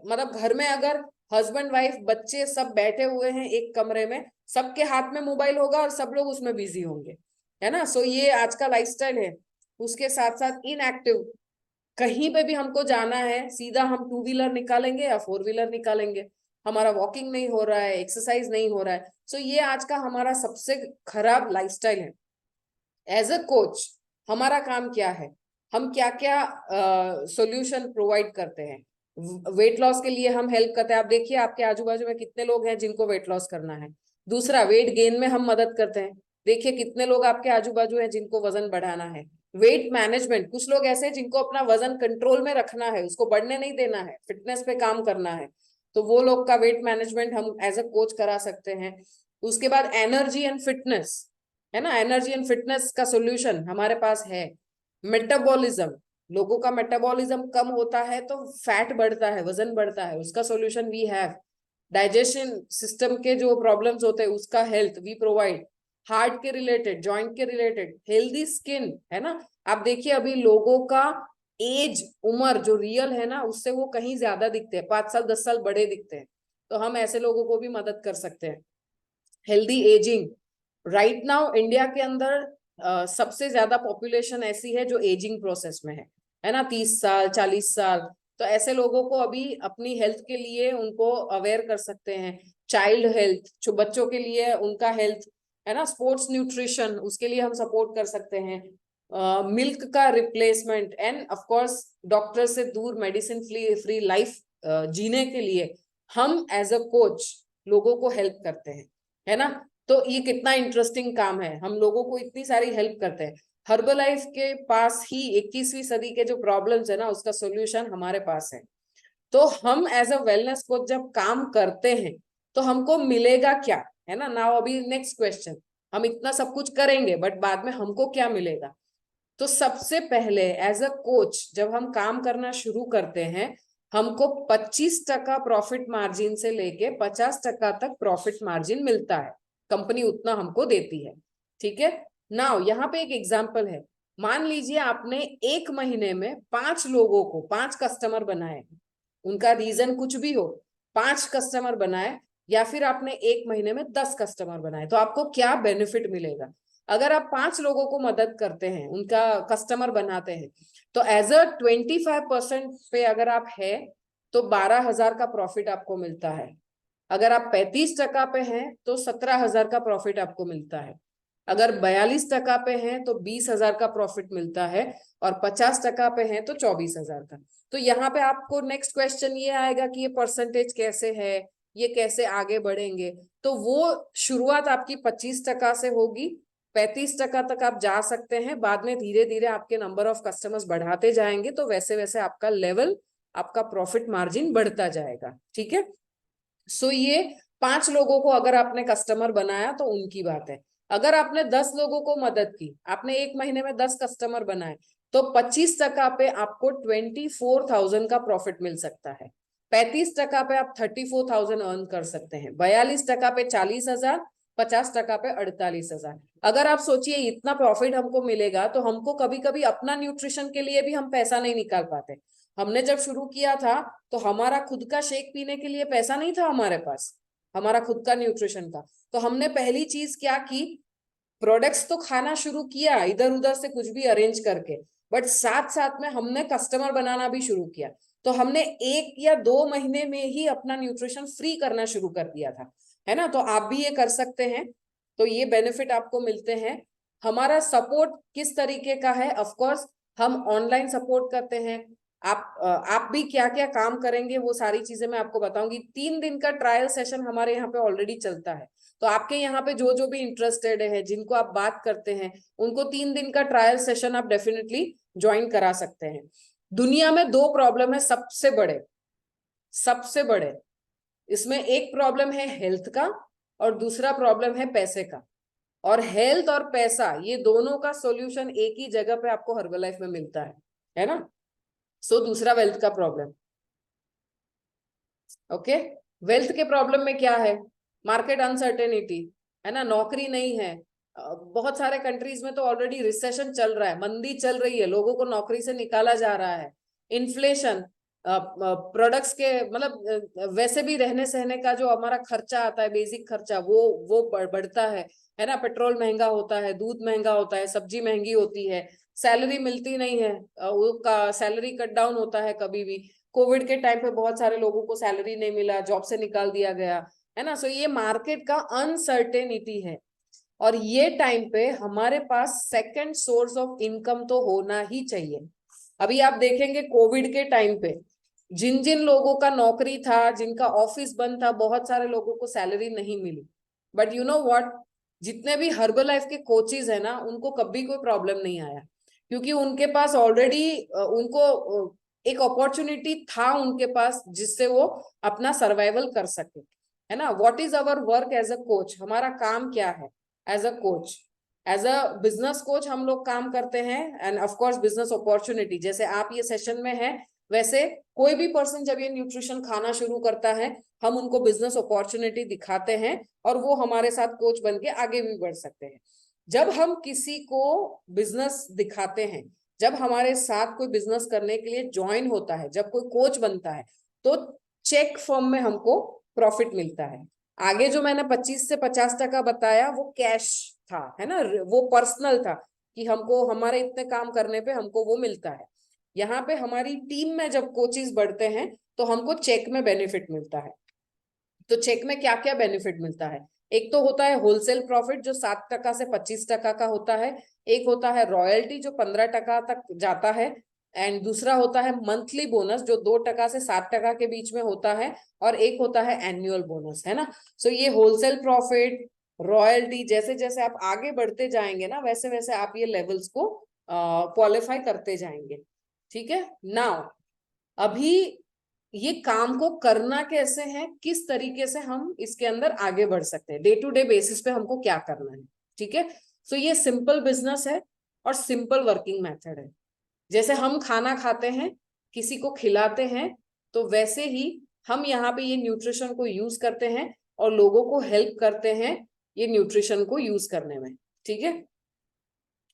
मतलब घर में अगर हस्बैंड वाइफ बच्चे सब बैठे हुए हैं एक कमरे में, सबके हाथ में मोबाइल होगा और सब लोग उसमें बिजी होंगे, है ना। सो ये आज का लाइफस्टाइल है। उसके साथ साथ इनएक्टिव, कहीं पे भी हमको जाना है सीधा हम 2 व्हीलर निकालेंगे या 4 व्हीलर निकालेंगे, हमारा वॉकिंग नहीं हो रहा है, एक्सरसाइज नहीं हो रहा है। सो ये आज का हमारा सबसे खराब लाइफस्टाइल है। एज अ कोच हमारा काम क्या है, हम क्या क्या सॉल्यूशन प्रोवाइड करते हैं। वेट लॉस के लिए हम हेल्प करते हैं। आप देखिए आपके आजू बाजू में कितने लोग हैं जिनको वेट लॉस करना है। दूसरा, वेट गेन में हम मदद करते हैं। देखिए कितने लोग आपके आजू बाजू हैं जिनको वजन बढ़ाना है। वेट मैनेजमेंट, कुछ लोग ऐसे हैं जिनको अपना वजन कंट्रोल में रखना है, उसको बढ़ने नहीं देना है, फिटनेस पे काम करना है, तो वो लोग का वेट मैनेजमेंट हम एज अ कोच करा सकते हैं। उसके बाद एनर्जी एंड फिटनेस, है ना, एनर्जी एंड फिटनेस का सॉल्यूशन हमारे पास है। मेटाबॉलिज्म, लोगों का मेटाबॉलिज्म कम होता है तो फैट बढ़ता है, वजन बढ़ता है, उसका solution we have. Digestion system के जो प्रॉब्लम्स होते हैं उसका हेल्थ वी प्रोवाइड। हार्ट के रिलेटेड, जॉइंट के रिलेटेड, हेल्दी स्किन, है ना। आप देखिए अभी लोगों का एज, उम्र जो रियल है ना, उससे वो कहीं ज्यादा दिखते हैं, 5 साल 10 साल बड़े दिखते हैं। तो हम ऐसे लोगों को भी मदद कर सकते हैं। Healthy ageing, right now India के अंदर सबसे ज्यादा पॉपुलेशन ऐसी है जो एजिंग प्रोसेस में है ना, 30 साल 40 साल। तो ऐसे लोगों को अभी अपनी हेल्थ के लिए उनको अवेयर कर सकते हैं। चाइल्ड हेल्थ, जो बच्चों के लिए उनका हेल्थ, है ना, स्पोर्ट्स न्यूट्रिशन, उसके लिए हम सपोर्ट कर सकते हैं। मिल्क का replacement, and of course doctor से दूर मेडिसिन फ्री लाइफ जीने के लिए हम एज अ कोच लोगों को हेल्प करते हैं, है ना। तो ये कितना इंटरेस्टिंग काम है, हम लोगों को इतनी सारी हेल्प करते हैं। हर्बलाइफ के पास ही 21वीं सदी के जो प्रॉब्लम्स है ना, उसका सॉल्यूशन हमारे पास है। तो हम एज अ वेलनेस कोच जब काम करते हैं तो हमको मिलेगा क्या, है ना। नाउ अभी नेक्स्ट क्वेश्चन, हम इतना सब कुछ करेंगे बट बाद में हमको क्या मिलेगा। तो सबसे पहले एज अ कोच जब हम काम करना शुरू करते हैं, हमको 25% प्रॉफिट मार्जिन से लेके 50% तक प्रॉफिट मार्जिन मिलता है। कंपनी उतना हमको देती है, ठीक है। नाउ यहाँ पे एक एग्जांपल है। मान लीजिए आपने एक महीने में 5 लोगों को, 5 कस्टमर बनाए, उनका रीजन कुछ भी हो, 5 कस्टमर बनाए, या फिर आपने एक महीने में 10 कस्टमर बनाए, तो आपको क्या बेनिफिट मिलेगा। अगर आप 5 लोगों को मदद करते हैं, उनका कस्टमर बनाते हैं, तो एज अ 25% पे अगर आप है तो 12,000 का प्रॉफिट आपको मिलता है। अगर आप 35% पे हैं तो 17,000 का प्रॉफिट आपको मिलता है। अगर 42% पे हैं तो 20,000 का प्रॉफिट मिलता है। और 50% पे हैं तो 24,000 का। तो यहाँ पे आपको नेक्स्ट क्वेश्चन ये आएगा कि ये परसेंटेज कैसे है, ये कैसे आगे बढ़ेंगे। तो वो शुरुआत आपकी 25% से होगी, 35% तक आप जा सकते हैं। बाद में धीरे धीरे आपके नंबर ऑफ कस्टमर्स बढ़ाते जाएंगे तो वैसे वैसे आपका लेवल, आपका प्रॉफिट मार्जिन बढ़ता जाएगा, ठीक है। सो ये 5 लोगों को अगर आपने कस्टमर बनाया तो उनकी बात है। अगर आपने 10 लोगों को मदद की, आपने एक महीने में 10 कस्टमर बनाए, तो 25% पे आपको 24,000 का प्रॉफिट मिल सकता है। 35% पे आप 34,000 अर्न कर सकते हैं। 42% पे 40,000, 50% पे 48,000। अगर आप सोचिए इतना प्रॉफिट हमको मिलेगा तो हमको कभी कभी अपना न्यूट्रिशन के लिए भी हम पैसा नहीं निकाल पाते। हमने जब शुरू किया था तो हमारा खुद का शेक पीने के लिए पैसा नहीं था हमारे पास, हमारा खुद का न्यूट्रिशन का। तो हमने पहली चीज क्या की, प्रोडक्ट्स तो खाना शुरू किया इधर उधर से कुछ भी अरेंज करके, बट साथ साथ में हमने कस्टमर बनाना भी शुरू किया। तो हमने 1 या 2 महीने में ही अपना न्यूट्रिशन फ्री करना शुरू कर दिया था, है ना। तो आप भी ये कर सकते हैं, तो ये बेनिफिट आपको मिलते हैं। हमारा सपोर्ट किस तरीके का है, ऑफ कोर्स हम ऑनलाइन सपोर्ट करते हैं। आप भी क्या क्या काम करेंगे वो सारी चीजें मैं आपको बताऊंगी। 3 दिन का ट्रायल सेशन हमारे यहाँ पे ऑलरेडी चलता है। तो आपके यहाँ पे जो जो भी इंटरेस्टेड है, जिनको आप बात करते हैं, उनको 3 दिन का ट्रायल सेशन आप डेफिनेटली ज्वाइन करा सकते हैं। दुनिया में 2 प्रॉब्लम है सबसे बड़े, सबसे बड़े। इसमें एक प्रॉब्लम है हेल्थ का और दूसरा प्रॉब्लम है पैसे का। और हेल्थ और पैसा ये दोनों का सॉल्यूशन एक ही जगह पे आपको हर्बलाइफ में मिलता है ना। सो दूसरा वेल्थ का प्रॉब्लम, ओके। वेल्थ के प्रॉब्लम में क्या है, मार्केट अनसर्टेनिटी, है ना, नौकरी नहीं है। बहुत सारे कंट्रीज में तो ऑलरेडी रिसेशन चल रहा है, मंदी चल रही है, लोगों को नौकरी से निकाला जा रहा है। इन्फ्लेशन, प्रोडक्ट्स के मतलब वैसे भी रहने सहने का जो हमारा खर्चा आता है, बेसिक खर्चा, वो बढ़ता है ना। पेट्रोल महंगा होता है, दूध महंगा होता है, सब्जी महंगी होती है, सैलरी मिलती नहीं है, वो का सैलरी कट डाउन होता है कभी भी। कोविड के टाइम पे बहुत सारे लोगों को सैलरी नहीं मिला, जॉब से निकाल दिया गया, है ना। सो ये मार्केट का अनसर्टेनिटी है, और ये टाइम पे हमारे पास सेकंड सोर्स ऑफ इनकम तो होना ही चाहिए। अभी आप देखेंगे कोविड के टाइम पे जिन जिन लोगों का नौकरी था, जिनका ऑफिस बंद था, बहुत सारे लोगों को सैलरी नहीं मिली। बट यू नो व्हाट, जितने भी हर्बल लाइफ के कोचेज है ना, उनको कभी कोई प्रॉब्लम नहीं आया, क्योंकि उनके पास ऑलरेडी उनको एक अपॉर्चुनिटी था उनके पास, जिससे वो अपना सर्वाइवल कर सके, है ना। What is our work as a coach, हमारा काम क्या है as a coach? As a business coach हम लोग काम करते हैं, and of course business opportunity, जैसे आप ये सेशन में है, वैसे कोई भी पर्सन जब ये न्यूट्रिशन खाना शुरू करता है, हम उनको बिजनेस अपॉर्चुनिटी दिखाते हैं, और वो हमारे साथ कोच बन के आगे भी बढ़ सकते हैं। जब हम किसी को बिजनेस दिखाते हैं, जब हमारे साथ कोई बिजनेस करने के लिए ज्वाइन होता है, जब कोई कोच बनता है, तो चेक फॉर्म में हमको प्रॉफिट मिलता है। आगे जो मैंने 25 से 50% बताया वो कैश था, है ना, वो पर्सनल था, कि हमको हमारे इतने काम करने पे हमको वो मिलता है। यहाँ पे हमारी टीम में जब कोचेस बढ़ते हैं, तो हमको चेक में बेनिफिट मिलता है। तो चेक में क्या क्या बेनिफिट मिलता है? एक तो होता है होलसेल प्रॉफिट, जो 7% से 25% का होता है। एक होता है रॉयल्टी, जो 15% तक जाता है। एंड दूसरा होता है मंथली बोनस, जो 2% से 7% के बीच में होता है। और एक होता है एनुअल बोनस, है ना। सो ये होलसेल प्रॉफिट, रॉयल्टी, जैसे जैसे आप आगे बढ़ते जाएंगे ना, वैसे वैसे आप ये लेवल्स को क्वालिफाई करते जाएंगे। ठीक है। नाउ अभी ये काम को करना कैसे है, किस तरीके से हम इसके अंदर आगे बढ़ सकते हैं, डे टू डे बेसिस पे हमको क्या करना है। ठीक है। सो ये सिंपल बिजनेस है और सिंपल वर्किंग मेथड है। जैसे हम खाना खाते हैं, किसी को खिलाते हैं, तो वैसे ही हम यहाँ पे ये न्यूट्रिशन को यूज करते हैं और लोगों को हेल्प करते हैं ये न्यूट्रिशन को यूज करने में। ठीक है।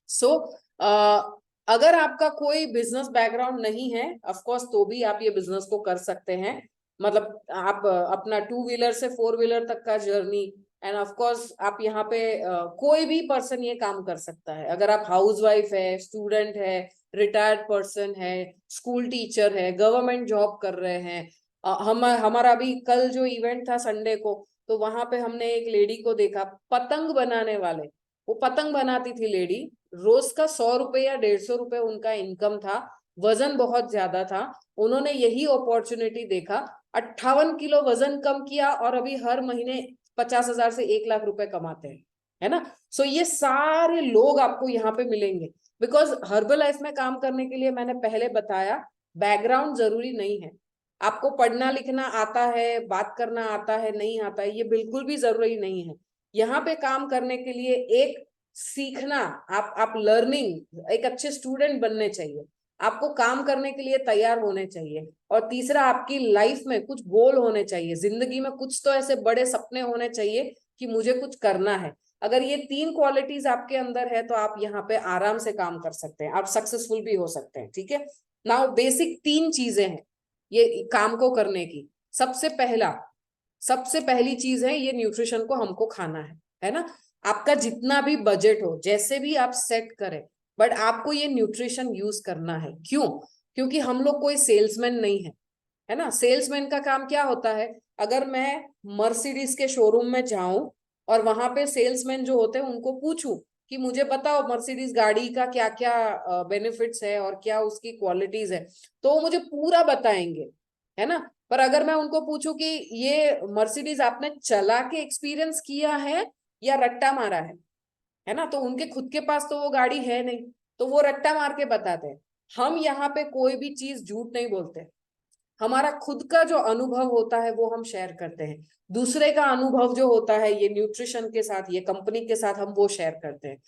सो अगर आपका कोई बिजनेस बैकग्राउंड नहीं है, ऑफ कोर्स, तो भी आप ये बिजनेस को कर सकते हैं। मतलब आप अपना 2 व्हीलर से 4 व्हीलर तक का जर्नी, एंड ऑफ कोर्स आप यहाँ पे कोई भी पर्सन ये काम कर सकता है। अगर आप हाउसवाइफ है, स्टूडेंट है, रिटायर्ड पर्सन है, स्कूल टीचर है, गवर्नमेंट जॉब कर रहे हैं। हमारा अभी कल जो इवेंट था संडे को, तो वहां पे हमने एक लेडी को देखा, पतंग बनाने वाले। वो पतंग बनाती थी लेडी, रोज का 100 रुपए या 150 रुपए उनका इनकम था। वजन बहुत ज्यादा था। उन्होंने यही अपॉर्चुनिटी देखा, 58 किलो वजन कम किया, और अभी हर महीने 50,000 से 1 लाख रुपए कमाते हैं, है ना। सो ये सारे लोग आपको यहाँ पे मिलेंगे, बिकॉज हर्बल लाइफ में काम करने के लिए मैंने पहले बताया, बैकग्राउंड जरूरी नहीं है। आपको पढ़ना लिखना आता है, बात करना आता है, नहीं आता है, ये बिल्कुल भी जरूरी नहीं है। यहाँ पे काम करने के लिए एक सीखना, आप लर्निंग, एक अच्छे स्टूडेंट बनने चाहिए, आपको काम करने के लिए तैयार होने चाहिए। और तीसरा, आपकी लाइफ में कुछ गोल होने चाहिए, जिंदगी में कुछ तो ऐसे बड़े सपने होने चाहिए कि मुझे कुछ करना है। अगर ये 3 क्वालिटीज आपके अंदर है, तो आप यहाँ पे आराम से काम कर सकते हैं, आप सक्सेसफुल भी हो सकते हैं। ठीक है। नाउ बेसिक 3 चीजें हैं ये काम को करने की। सबसे पहली चीज है, ये न्यूट्रिशन को हमको खाना है ना। आपका जितना भी बजट हो, जैसे भी आप सेट करें, बट आपको ये न्यूट्रिशन यूज करना है। क्यों? क्योंकि हम लोग कोई सेल्समैन नहीं है, है ना। सेल्समैन का काम क्या होता है? अगर मैं मर्सिडीज के शोरूम में जाऊं और वहां पे सेल्समैन जो होते हैं उनको पूछूं कि मुझे बताओ मर्सिडीज गाड़ी का क्या क्या बेनिफिट्स है और क्या उसकी क्वालिटीज है, तो वो मुझे पूरा बताएंगे, है ना। पर अगर मैं उनको पूछूं कि ये मर्सिडीज आपने चला के एक्सपीरियंस किया है या रट्टा मारा है ना, तो उनके खुद के पास तो वो गाड़ी है नहीं, तो वो रट्टा मार के बताते हैं। हम यहाँ पे कोई भी चीज झूठ नहीं बोलते, हमारा खुद का जो अनुभव होता है वो हम शेयर करते हैं। दूसरे का अनुभव जो होता है ये न्यूट्रिशन के साथ, ये कंपनी के साथ, हम वो शेयर करते हैं,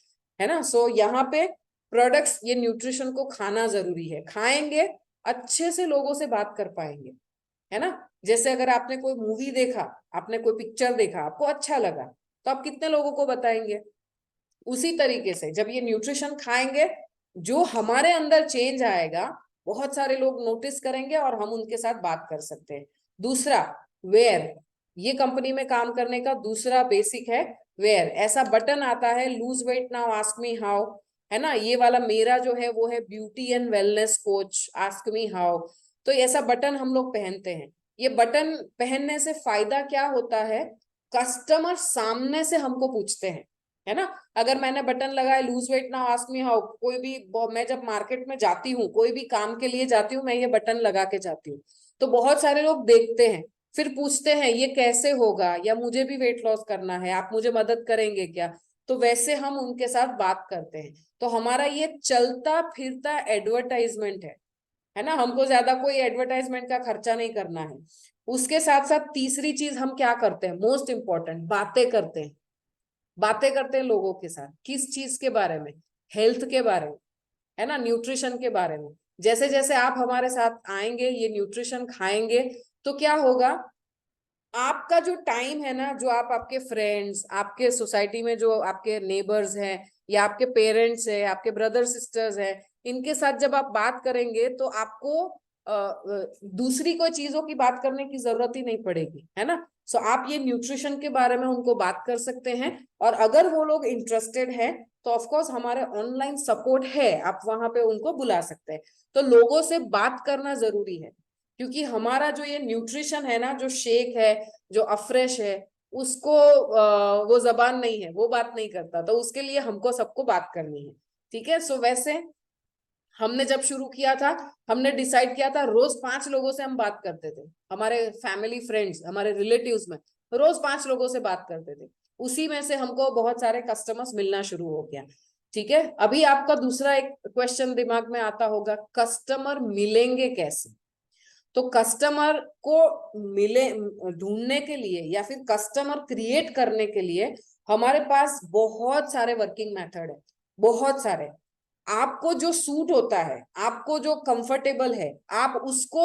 है ना। सो यहाँ पे प्रोडक्ट्स, ये न्यूट्रिशन को खाना जरूरी है। खाएंगे, अच्छे से लोगों से बात कर पाएंगे, है ना। जैसे अगर आपने कोई मूवी देखा, आपने कोई पिक्चर देखा, आपको अच्छा लगा, तो आप कितने लोगों को बताएंगे? उसी तरीके से जब ये न्यूट्रिशन खाएंगे, जो हमारे अंदर चेंज आएगा, बहुत सारे लोग नोटिस करेंगे और हम उनके साथ बात कर सकते हैं। दूसरा, वेयर, ये कंपनी में काम करने का दूसरा बेसिक है वेयर। ऐसा बटन आता है, lose weight now ask me how, है ना, ये वाला मेरा जो है वो है beauty and wellness coach ask me how. तो ऐसा बटन हम लोग पहनते हैं। ये बटन पहनने से फायदा क्या होता है, कस्टमर सामने से हमको पूछते हैं, है ना। अगर मैंने बटन लगाया lose weight now ask me how, कोई भी, मैं जब मार्केट में जाती हूँ, कोई भी काम के लिए जाती हूँ, मैं ये बटन लगा के जाती हूँ, तो बहुत सारे लोग देखते हैं, फिर पूछते हैं ये कैसे होगा, या मुझे भी वेट लॉस करना है, आप मुझे मदद करेंगे क्या। तो वैसे हम उनके साथ बात करते हैं। तो हमारा ये चलता फिरता एडवर्टाइजमेंट है ना, हमको ज्यादा कोई एडवर्टाइजमेंट का खर्चा नहीं करना है। उसके साथ साथ तीसरी चीज हम क्या करते हैं, मोस्ट इंपॉर्टेंट, बातें करते हैं। बातें करते हैं लोगों के साथ, किस चीज के बारे में, हेल्थ के बारे में, है ना, न्यूट्रिशन के बारे में। जैसे जैसे आप हमारे साथ आएंगे, ये न्यूट्रिशन खाएंगे, तो क्या होगा, आपका जो टाइम है ना, जो आप आपके फ्रेंड्स, आपके सोसाइटी में जो आपके नेबर्स हैं, या आपके पेरेंट्स हैं, आपके ब्रदर सिस्टर्स हैं, इनके साथ जब आप बात करेंगे तो आपको दूसरी कोई चीजों की बात करने की जरूरत ही नहीं पड़ेगी, है ना। सो आप ये न्यूट्रिशन के बारे में उनको बात कर सकते हैं। और अगर वो लोग इंटरेस्टेड हैं तो ऑफकोर्स हमारे ऑनलाइन सपोर्ट है, आप वहां पे उनको बुला सकते हैं। तो लोगों से बात करना जरूरी है, क्योंकि हमारा जो ये न्यूट्रिशन है ना, जो शेक है, जो अफ्रेश है, उसको वो जबान नहीं है, वो बात नहीं करता, तो उसके लिए हमको सबको बात करनी है। ठीक है। सो वैसे हमने जब शुरू किया था, हमने डिसाइड किया था रोज 5 लोगों से हम बात करते थे, हमारे फैमिली फ्रेंड्स, हमारे रिलेटिव्स में रोज 5 लोगों से बात करते थे। उसी में से हमको बहुत सारे कस्टमर्स मिलना शुरू हो गया। ठीक है। अभी आपका दूसरा एक क्वेश्चन दिमाग में आता होगा, कस्टमर मिलेंगे कैसे। तो कस्टमर को मिले, ढूंढने के लिए या फिर कस्टमर क्रिएट करने के लिए हमारे पास बहुत सारे वर्किंग मेथड है, बहुत सारे। आपको जो सूट होता है, आपको जो कंफर्टेबल है, आप उसको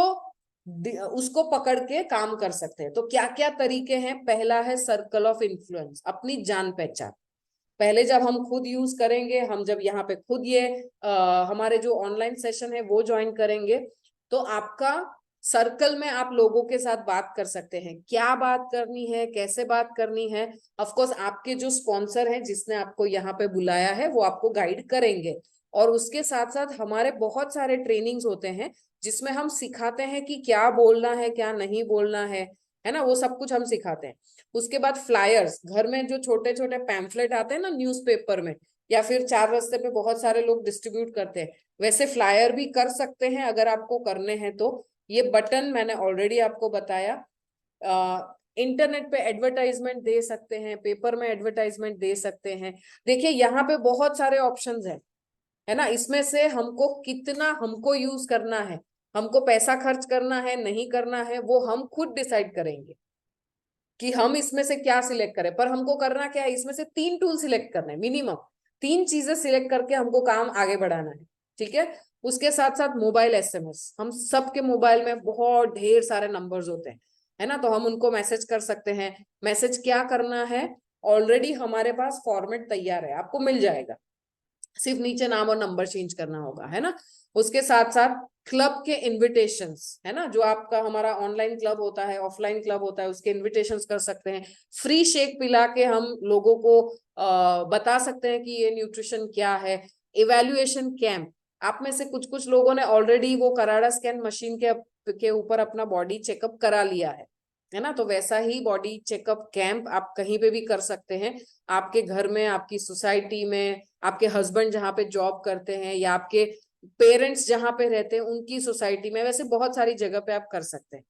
उसको पकड़ के काम कर सकते हैं। तो क्या क्या तरीके हैं, पहला है सर्कल ऑफ इन्फ्लुएंस, अपनी जान पहचान। पहले जब हम खुद यूज करेंगे, हम जब यहाँ पे खुद ये हमारे जो ऑनलाइन सेशन है वो ज्वाइन करेंगे, तो आपका सर्कल में आप लोगों के साथ बात कर सकते हैं, क्या बात करनी है, कैसे बात करनी है। ऑफ कोर्स आपके जो स्पॉन्सर हैं, जिसने आपको यहाँ पे बुलाया है, वो आपको गाइड करेंगे। और उसके साथ साथ हमारे बहुत सारे ट्रेनिंग्स होते हैं, जिसमें हम सिखाते हैं कि क्या बोलना है, क्या नहीं बोलना है ना, वो सब कुछ हम सिखाते हैं। उसके बाद फ्लायर्स, घर में जो छोटे छोटे पैम्फलेट आते हैं ना न्यूज़पेपर में, या फिर 4 रास्ते पे बहुत सारे लोग डिस्ट्रीब्यूट करते हैं, वैसे फ्लायर भी कर सकते हैं अगर आपको करने हैं तो। ये बटन मैंने ऑलरेडी आपको बताया। इंटरनेट पे एडवर्टाइजमेंट दे सकते हैं, पेपर में एडवर्टाइजमेंट दे सकते हैं। देखिए यहाँ पे बहुत सारे ऑप्शंस हैं, है ना, इसमें से हमको कितना हमको यूज करना है, हमको पैसा खर्च करना है नहीं करना है, वो हम खुद डिसाइड करेंगे कि हम इसमें से क्या सिलेक्ट करें। पर हमको करना क्या है, इसमें से 3 टूल सिलेक्ट करने हैं, मिनिमम 3 चीजें सिलेक्ट करके हमको काम आगे बढ़ाना है। ठीक है। उसके साथ साथ मोबाइल एसएमएस, हम सबके मोबाइल में बहुत ढेर सारे नंबर्स होते हैं, है ना, तो हम उनको मैसेज कर सकते हैं। मैसेज क्या करना है, ऑलरेडी हमारे पास फॉर्मेट तैयार है, आपको मिल जाएगा, सिर्फ नीचे नाम और नंबर चेंज करना होगा, है ना। उसके साथ साथ क्लब के इनविटेशंस, है ना, जो आपका हमारा ऑनलाइन क्लब होता है, ऑफलाइन क्लब होता है, उसके इनविटेशंस कर सकते हैं। फ्री शेक पिला के हम लोगों को बता सकते हैं कि ये न्यूट्रिशन क्या है। इवैल्यूएशन कैंप, आप में से कुछ कुछ लोगों ने ऑलरेडी वो कराड़ा स्कैन मशीन के ऊपर अपना बॉडी चेकअप करा लिया है ना, तो वैसा ही बॉडी चेकअप कैंप आप कहीं पे भी कर सकते हैं, आपके घर में, आपकी सोसाइटी में, आपके हस्बैंड जहाँ पे जॉब करते हैं, या आपके पेरेंट्स जहाँ पे रहते हैं उनकी सोसाइटी में, वैसे बहुत सारी जगह पे आप कर सकते हैं।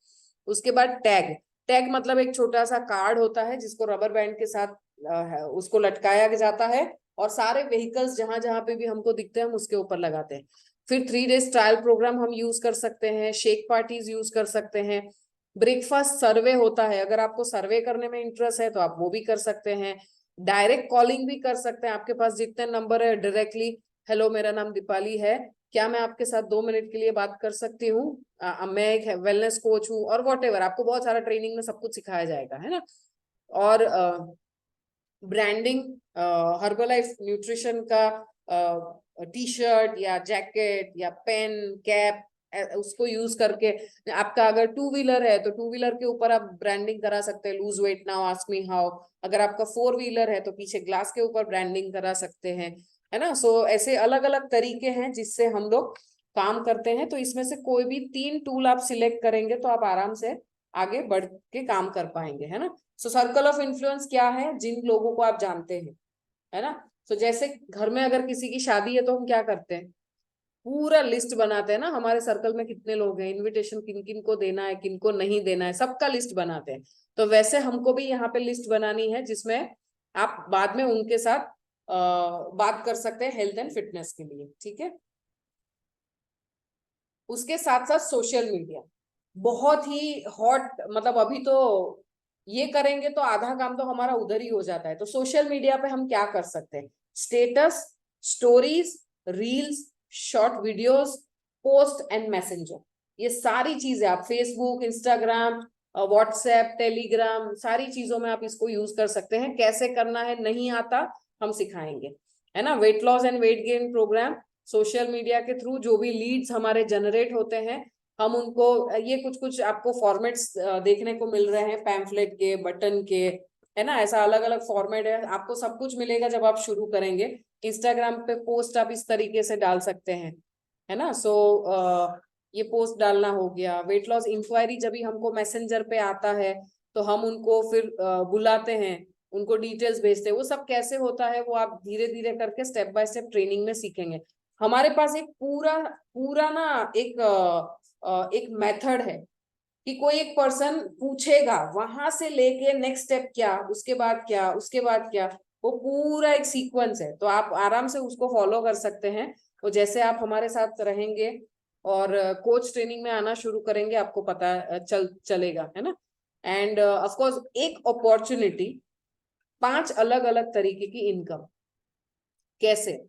उसके बाद टैग, टैग मतलब एक छोटा सा कार्ड होता है जिसको रबर बैंड के साथ उसको लटकाया जाता है, और सारे व्हीकल्स जहां जहां पे भी हमको दिखते हैं हम उसके ऊपर लगाते हैं। फिर 3 डेज ट्रायल प्रोग्राम हम यूज कर सकते हैं, शेक पार्टीज यूज कर सकते हैं। ब्रेकफास्ट सर्वे होता है, अगर आपको सर्वे करने में इंटरेस्ट है तो आप वो भी कर सकते हैं। डायरेक्ट कॉलिंग भी कर सकते हैं, आपके पास जितने नंबर है डायरेक्टली, हेलो मेरा नाम दीपाली है, क्या मैं आपके साथ 2 मिनट के लिए बात कर सकती हूँ, मैं एक वेलनेस कोच हूँ, और वॉट एवर, आपको बहुत सारा ट्रेनिंग में सब कुछ सिखाया जाएगा, है ना। और ब्रांडिंग, हर्बलाइफ न्यूट्रिशन का टी शर्ट या जैकेट या पेन कैप, उसको यूज करके आपका अगर टू व्हीलर है तो टू व्हीलर के ऊपर आप ब्रांडिंग करा सकते हैं, lose weight now ask me how. अगर आपका फोर व्हीलर है तो पीछे ग्लास के ऊपर ब्रांडिंग करा सकते हैं, है ना। सो ऐसे अलग अलग तरीके हैं जिससे हम लोग काम करते हैं। तो इसमें से कोई भी 3 टूल आप सिलेक्ट करेंगे तो आप आराम से आगे बढ़ के काम कर पाएंगे, है ना। सो सर्कल ऑफ इन्फ्लुएंस क्या है, जिन लोगों को आप जानते हैं, है ना। तो जैसे घर में अगर किसी की शादी है तो हम क्या करते हैं, पूरा लिस्ट बनाते हैं ना, हमारे सर्कल में कितने लोग हैं, इनविटेशन किन किन को देना है, किन को नहीं देना है, सबका लिस्ट बनाते हैं। तो वैसे हमको भी यहाँ पे लिस्ट बनानी है जिसमें आप बाद में उनके साथ बात कर सकते हैं हेल्थ एंड फिटनेस के लिए, ठीक है। उसके साथ साथ सोशल मीडिया बहुत ही हॉट, मतलब अभी तो ये करेंगे तो आधा काम तो हमारा उधर ही हो जाता है। तो सोशल मीडिया पे हम क्या कर सकते हैं, status, stories, reels, short videos, post and messenger, ये सारी चीजें आप फेसबुक, इंस्टाग्राम, व्हाट्सएप, टेलीग्राम, सारी चीजों में आप इसको यूज कर सकते हैं। कैसे करना है नहीं आता, हम सिखाएंगे, है ना। Weight loss and weight gain programme, social media के थ्रू जो भी लीड्स हमारे जनरेट होते हैं, हम उनको, ये कुछ कुछ आपको फॉर्मेट्स देखने को मिल रहे हैं, पैम्फलेट के, बटन के, है ना। ऐसा अलग अलग फॉर्मेट है, आपको सब कुछ मिलेगा जब आप शुरू करेंगे। इंस्टाग्राम पे पोस्ट आप इस तरीके से डाल सकते हैं, है ना। सो ये पोस्ट डालना हो गया। वेट लॉस इंक्वायरी जब भी हमको मैसेंजर पे आता है तो हम उनको फिर बुलाते हैं, उनको डिटेल्स भेजते हैं। वो सब कैसे होता है वो आप धीरे धीरे करके स्टेप बाय स्टेप ट्रेनिंग में सीखेंगे। हमारे पास एक पूरा पूरा ना एक मेथड है कि कोई एक पर्सन पूछेगा, वहां से लेके नेक्स्ट स्टेप क्या, उसके बाद क्या, उसके बाद क्या, वो पूरा एक सीक्वेंस है। तो आप आराम से उसको फॉलो कर सकते हैं। तो जैसे आप हमारे साथ रहेंगे और कोच ट्रेनिंग में आना शुरू करेंगे, आपको पता चलेगा, है ना। एंड ऑफ कोर्स एक अपॉर्चुनिटी, 5 अलग अलग तरीके की इनकम। कैसे,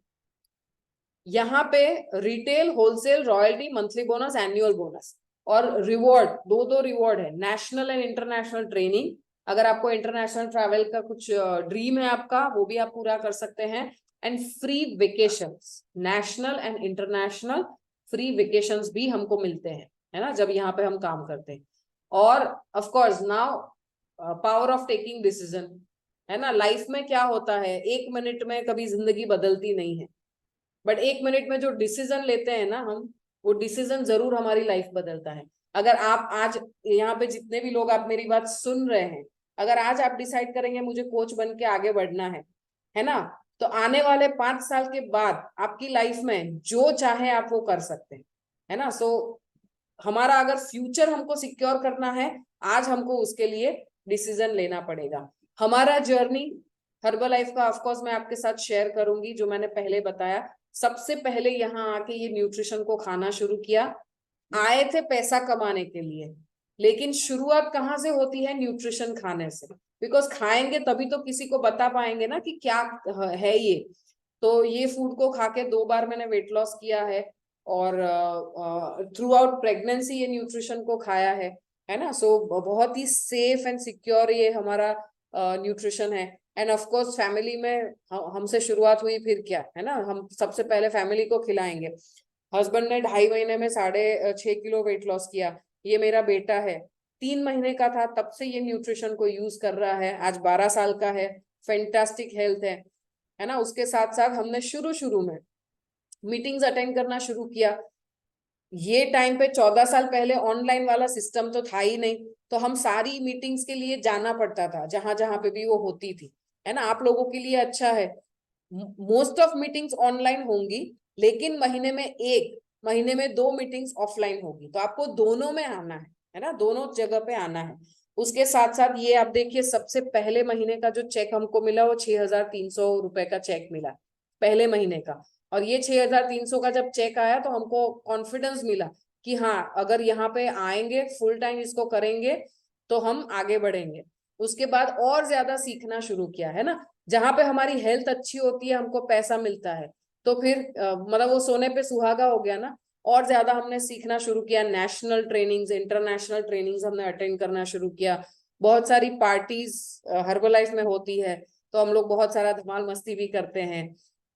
यहाँ पे retail, wholesale, royalty, monthly bonus, annual bonus और रिवॉर्ड, दो दो रिवॉर्ड है, नेशनल एंड इंटरनेशनल ट्रेनिंग। अगर आपको इंटरनेशनल ट्रैवल का कुछ ड्रीम है आपका, वो भी आप पूरा कर सकते हैं। And free vacations, national and international free vacations भी हमको मिलते हैं, है ना, जब यहाँ पे हम काम करते हैं। और of course now power of taking decision, है ना। लाइफ में क्या होता है, 1 मिनट में कभी जिंदगी बदलती नहीं है, बट 1 मिनट में जो डिसीजन लेते हैं ना हम, वो डिसीजन जरूर हमारी लाइफ बदलता है। अगर आप आज यहाँ पे जितने भी लोग आप मेरी बात सुन रहे हैं, अगर आज आप डिसाइड करेंगे मुझे कोच बन के आगे बढ़ना है ना, तो आने वाले 5 साल के बाद आपकी लाइफ में जो चाहे आप वो कर सकते हैं, है ना। सो हमारा अगर फ्यूचर हमको सिक्योर करना है, आज हमको उसके लिए डिसीजन लेना पड़ेगा। हमारा जर्नी हर्बल लाइफ का ऑफकोर्स मैं आपके साथ शेयर करूंगी, जो मैंने पहले बताया। सबसे पहले यहाँ आके ये न्यूट्रिशन को खाना शुरू किया, आए थे पैसा कमाने के लिए, लेकिन शुरुआत कहाँ से होती है, न्यूट्रिशन खाने से। बिकॉज खाएंगे तभी तो किसी को बता पाएंगे ना कि क्या है ये। तो ये फूड को खा के 2 बार मैंने वेट लॉस किया है, और थ्रू आउट प्रेगनेंसी ये न्यूट्रिशन को खाया है ना। सो बहुत ही सेफ एंड सिक्योर ये हमारा न्यूट्रिशन है। एंड ऑफ कोर्स फैमिली में हमसे शुरुआत हुई, फिर क्या, है ना, हम सबसे पहले फैमिली को खिलाएंगे। हस्बैंड ने 2.5 महीने में 6.5 किलो वेट लॉस किया। ये मेरा बेटा है, 3 महीने का था तब से ये न्यूट्रिशन को यूज कर रहा है, आज 12 साल का है, फैंटास्टिक हेल्थ है ना। उसके साथ साथ हमने शुरू शुरू में मीटिंग्स अटेंड करना शुरू किया। ये टाइम पे 14 साल पहले ऑनलाइन वाला सिस्टम तो था ही नहीं, तो हम सारी मीटिंग्स के लिए जाना पड़ता था, जहां जहां पे भी वो होती थी, है ना। आप लोगों के लिए अच्छा है, मोस्ट ऑफ मीटिंग्स ऑनलाइन होंगी, लेकिन महीने में 2 मीटिंग्स ऑफलाइन होगी। तो आपको दोनों में आना है ना, दोनों जगह पे आना है। उसके साथ साथ ये आप देखिए, सबसे पहले महीने का जो चेक हमको मिला वो 6,300 रुपए का चेक मिला पहले महीने का। और ये 6,300 का जब चेक आया तो हमको कॉन्फिडेंस मिला कि हाँ, अगर यहाँ पे आएंगे, फुल टाइम इसको करेंगे तो हम आगे बढ़ेंगे। उसके बाद और ज्यादा सीखना शुरू किया, है ना। जहां पे हमारी हेल्थ अच्छी होती है हमको पैसा मिलता है, तो फिर मतलब वो सोने पे सुहागा हो गया ना। और ज्यादा हमने सीखना शुरू किया, नेशनल ट्रेनिंग्स, इंटरनेशनल ट्रेनिंग्स हमने अटेंड करना शुरू किया। बहुत सारी पार्टीज हर्बल लाइफ में होती है, तो हम लोग बहुत सारा धमाल मस्ती भी करते हैं।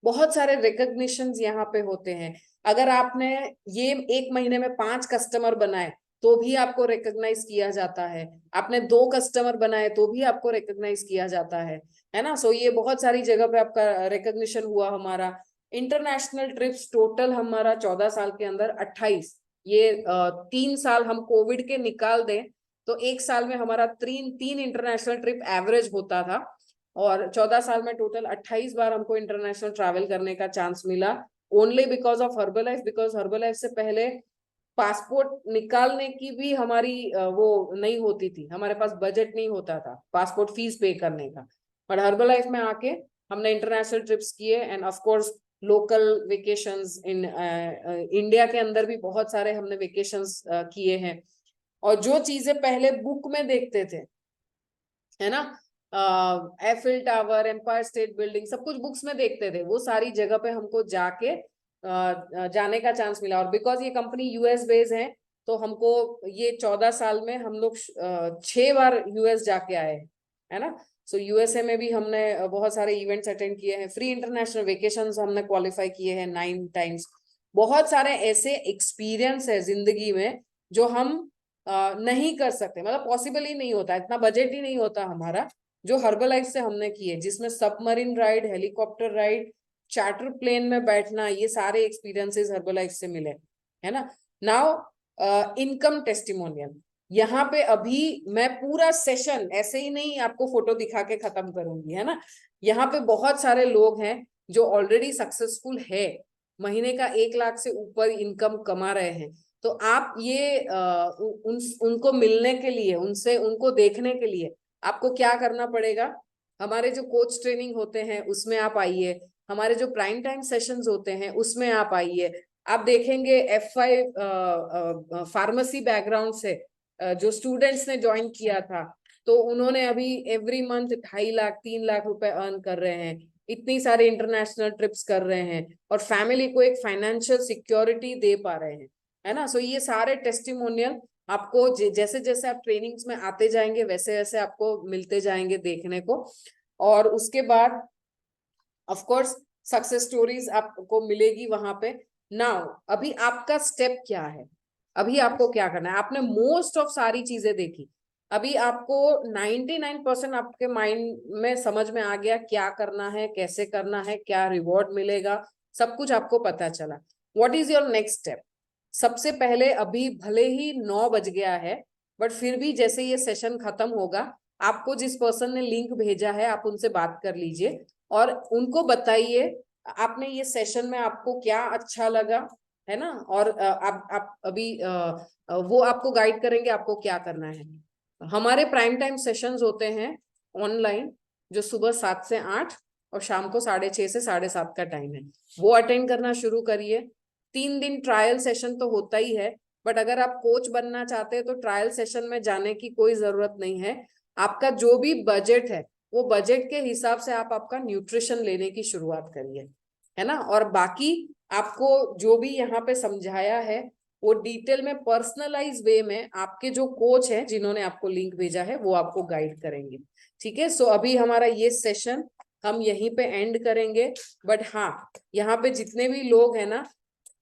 बहुत सारे रिकॉग्निशन यहाँ पे होते हैं। अगर आपने ये 1 महीने में 5 कस्टमर बनाए तो भी आपको रिकॉग्नाइज किया जाता है, आपने 2 कस्टमर बनाए तो भी आपको रिकॉग्नाइज किया जाता है ना। सो ये बहुत सारी जगह पे आपका रिकॉग्निशन हुआ। हमारा इंटरनेशनल ट्रिप्स टोटल हमारा 14 साल के अंदर 28, ये 3 साल हम कोविड के निकाल दें तो 1 साल में हमारा तीन इंटरनेशनल ट्रिप एवरेज होता था। और 14 साल में टोटल 28 बार हमको इंटरनेशनल ट्रैवल करने का चांस मिला, only because of Herbalife. Because Herbalife से पहले पासपोर्ट निकालने की भी हमारी वो नहीं होती थी, हमारे पास बजट नहीं होता था पासपोर्ट फीस पे करने का। बट हर्बलाइफ में आके हमने इंटरनेशनल ट्रिप्स किए and of course local vacations in India के अंदर भी बहुत सारे हमने वेकेशंस किए हैं। और जो चीजें पहले बुक में देखते थे, है ना, Eiffel Tower, Empire State Building, सब कुछ बुक्स में देखते थे, वो सारी जगह पे हमको जाके जाने का चांस मिला। और बिकॉज ये कंपनी यूएस बेस्ड है तो हमको ये 14 साल में हम लोग 6 बार यूएस जाके आए, है ना। सो यूएसए में भी हमने बहुत सारे इवेंट्स अटेंड किए हैं, फ्री इंटरनेशनल वेकेशंस हमने क्वालिफाई किए हैं 9 टाइम्स। बहुत सारे ऐसे एक्सपीरियंस है जिंदगी में जो हम नहीं कर सकते, मतलब पॉसिबल ही नहीं होता, इतना बजट ही नहीं होता हमारा, जो हर्बलाइफ से हमने किए, जिसमें submarine ride, helicopter ride, charter plane में बैठना, ये सारे एक्सपीरियंसेस हर्बलाइफ से मिले, है ना। नाउ इनकम टेस्टिमोनियल, यहाँ पे अभी मैं पूरा सेशन ऐसे ही नहीं आपको फोटो दिखा के खत्म करूंगी, है ना। यहाँ पे बहुत सारे लोग हैं जो ऑलरेडी सक्सेसफुल है, महीने का 1 लाख से ऊपर इनकम कमा रहे हैं। तो आप ये उनको मिलने के लिए, उनसे उनको देखने के लिए आपको क्या करना पड़ेगा, हमारे जो कोच ट्रेनिंग होते हैं उसमें आप आइए, हमारे जो प्राइम टाइम सेशंस होते हैं उसमें आप आइए। आप देखेंगे F5 फार्मेसी बैकग्राउंड से जो स्टूडेंट्स ने ज्वाइन किया था, तो उन्होंने अभी एवरी मंथ 2.5 लाख 3 लाख रुपए अर्न कर रहे हैं, इतनी सारी इंटरनेशनल ट्रिप्स कर रहे हैं और फैमिली को एक फाइनेंशियल सिक्योरिटी दे पा रहे हैं, है ना। सो ये सारे टेस्टिमोनियल आपको जैसे जैसे आप ट्रेनिंग्स में आते जाएंगे वैसे वैसे आपको मिलते जाएंगे देखने को। और उसके बाद ऑफ कोर्स सक्सेस स्टोरीज आपको मिलेगी वहां पे। नाउ अभी आपका स्टेप क्या है, अभी आपको क्या करना है, आपने मोस्ट ऑफ सारी चीजें देखी, अभी आपको 99% आपके माइंड में समझ में आ गया क्या करना है, कैसे करना है, क्या रिवॉर्ड मिलेगा, सब कुछ आपको पता चला। What is your next step? सबसे पहले अभी भले ही 9 बज गया है, बट फिर भी जैसे ये सेशन खत्म होगा, आपको जिस पर्सन ने लिंक भेजा है आप उनसे बात कर लीजिए और उनको बताइए आपने ये सेशन में आपको क्या अच्छा लगा, है ना। और आप अभी वो आपको गाइड करेंगे आपको क्या करना है। हमारे प्राइम टाइम सेशंस होते हैं ऑनलाइन, जो सुबह 7 से 8 और शाम को 6:30 से 7:30 का टाइम है, वो अटेंड करना शुरू करिए। 3 दिन ट्रायल सेशन तो होता ही है, बट अगर आप कोच बनना चाहते हैं तो ट्रायल सेशन में जाने की कोई जरूरत नहीं है। आपका जो भी बजट है वो बजट के हिसाब से आप आपका न्यूट्रिशन लेने की शुरुआत करिए, है ना। और बाकी आपको जो भी यहाँ पे समझाया है वो डिटेल में पर्सनलाइज वे में आपके जो कोच हैं जिन्होंने आपको लिंक भेजा है वो आपको गाइड करेंगे, ठीक है। सो अभी हमारा ये सेशन हम यहीं पे एंड करेंगे। बट हाँ, यहाँ पे जितने भी लोग हैं ना,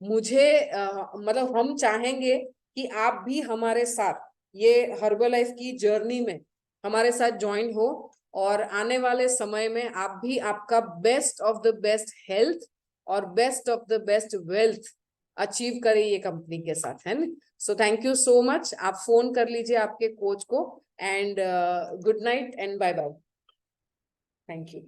मुझे मतलब हम चाहेंगे कि आप भी हमारे साथ ये हर्बलाइफ की जर्नी में हमारे साथ ज्वाइन हो और आने वाले समय में आप भी आपका best of the best health और best of the best wealth achieve करें ये कंपनी के साथ, है ना। So thank you so much, आप फोन कर लीजिए आपके कोच को and good night and bye bye, thank you.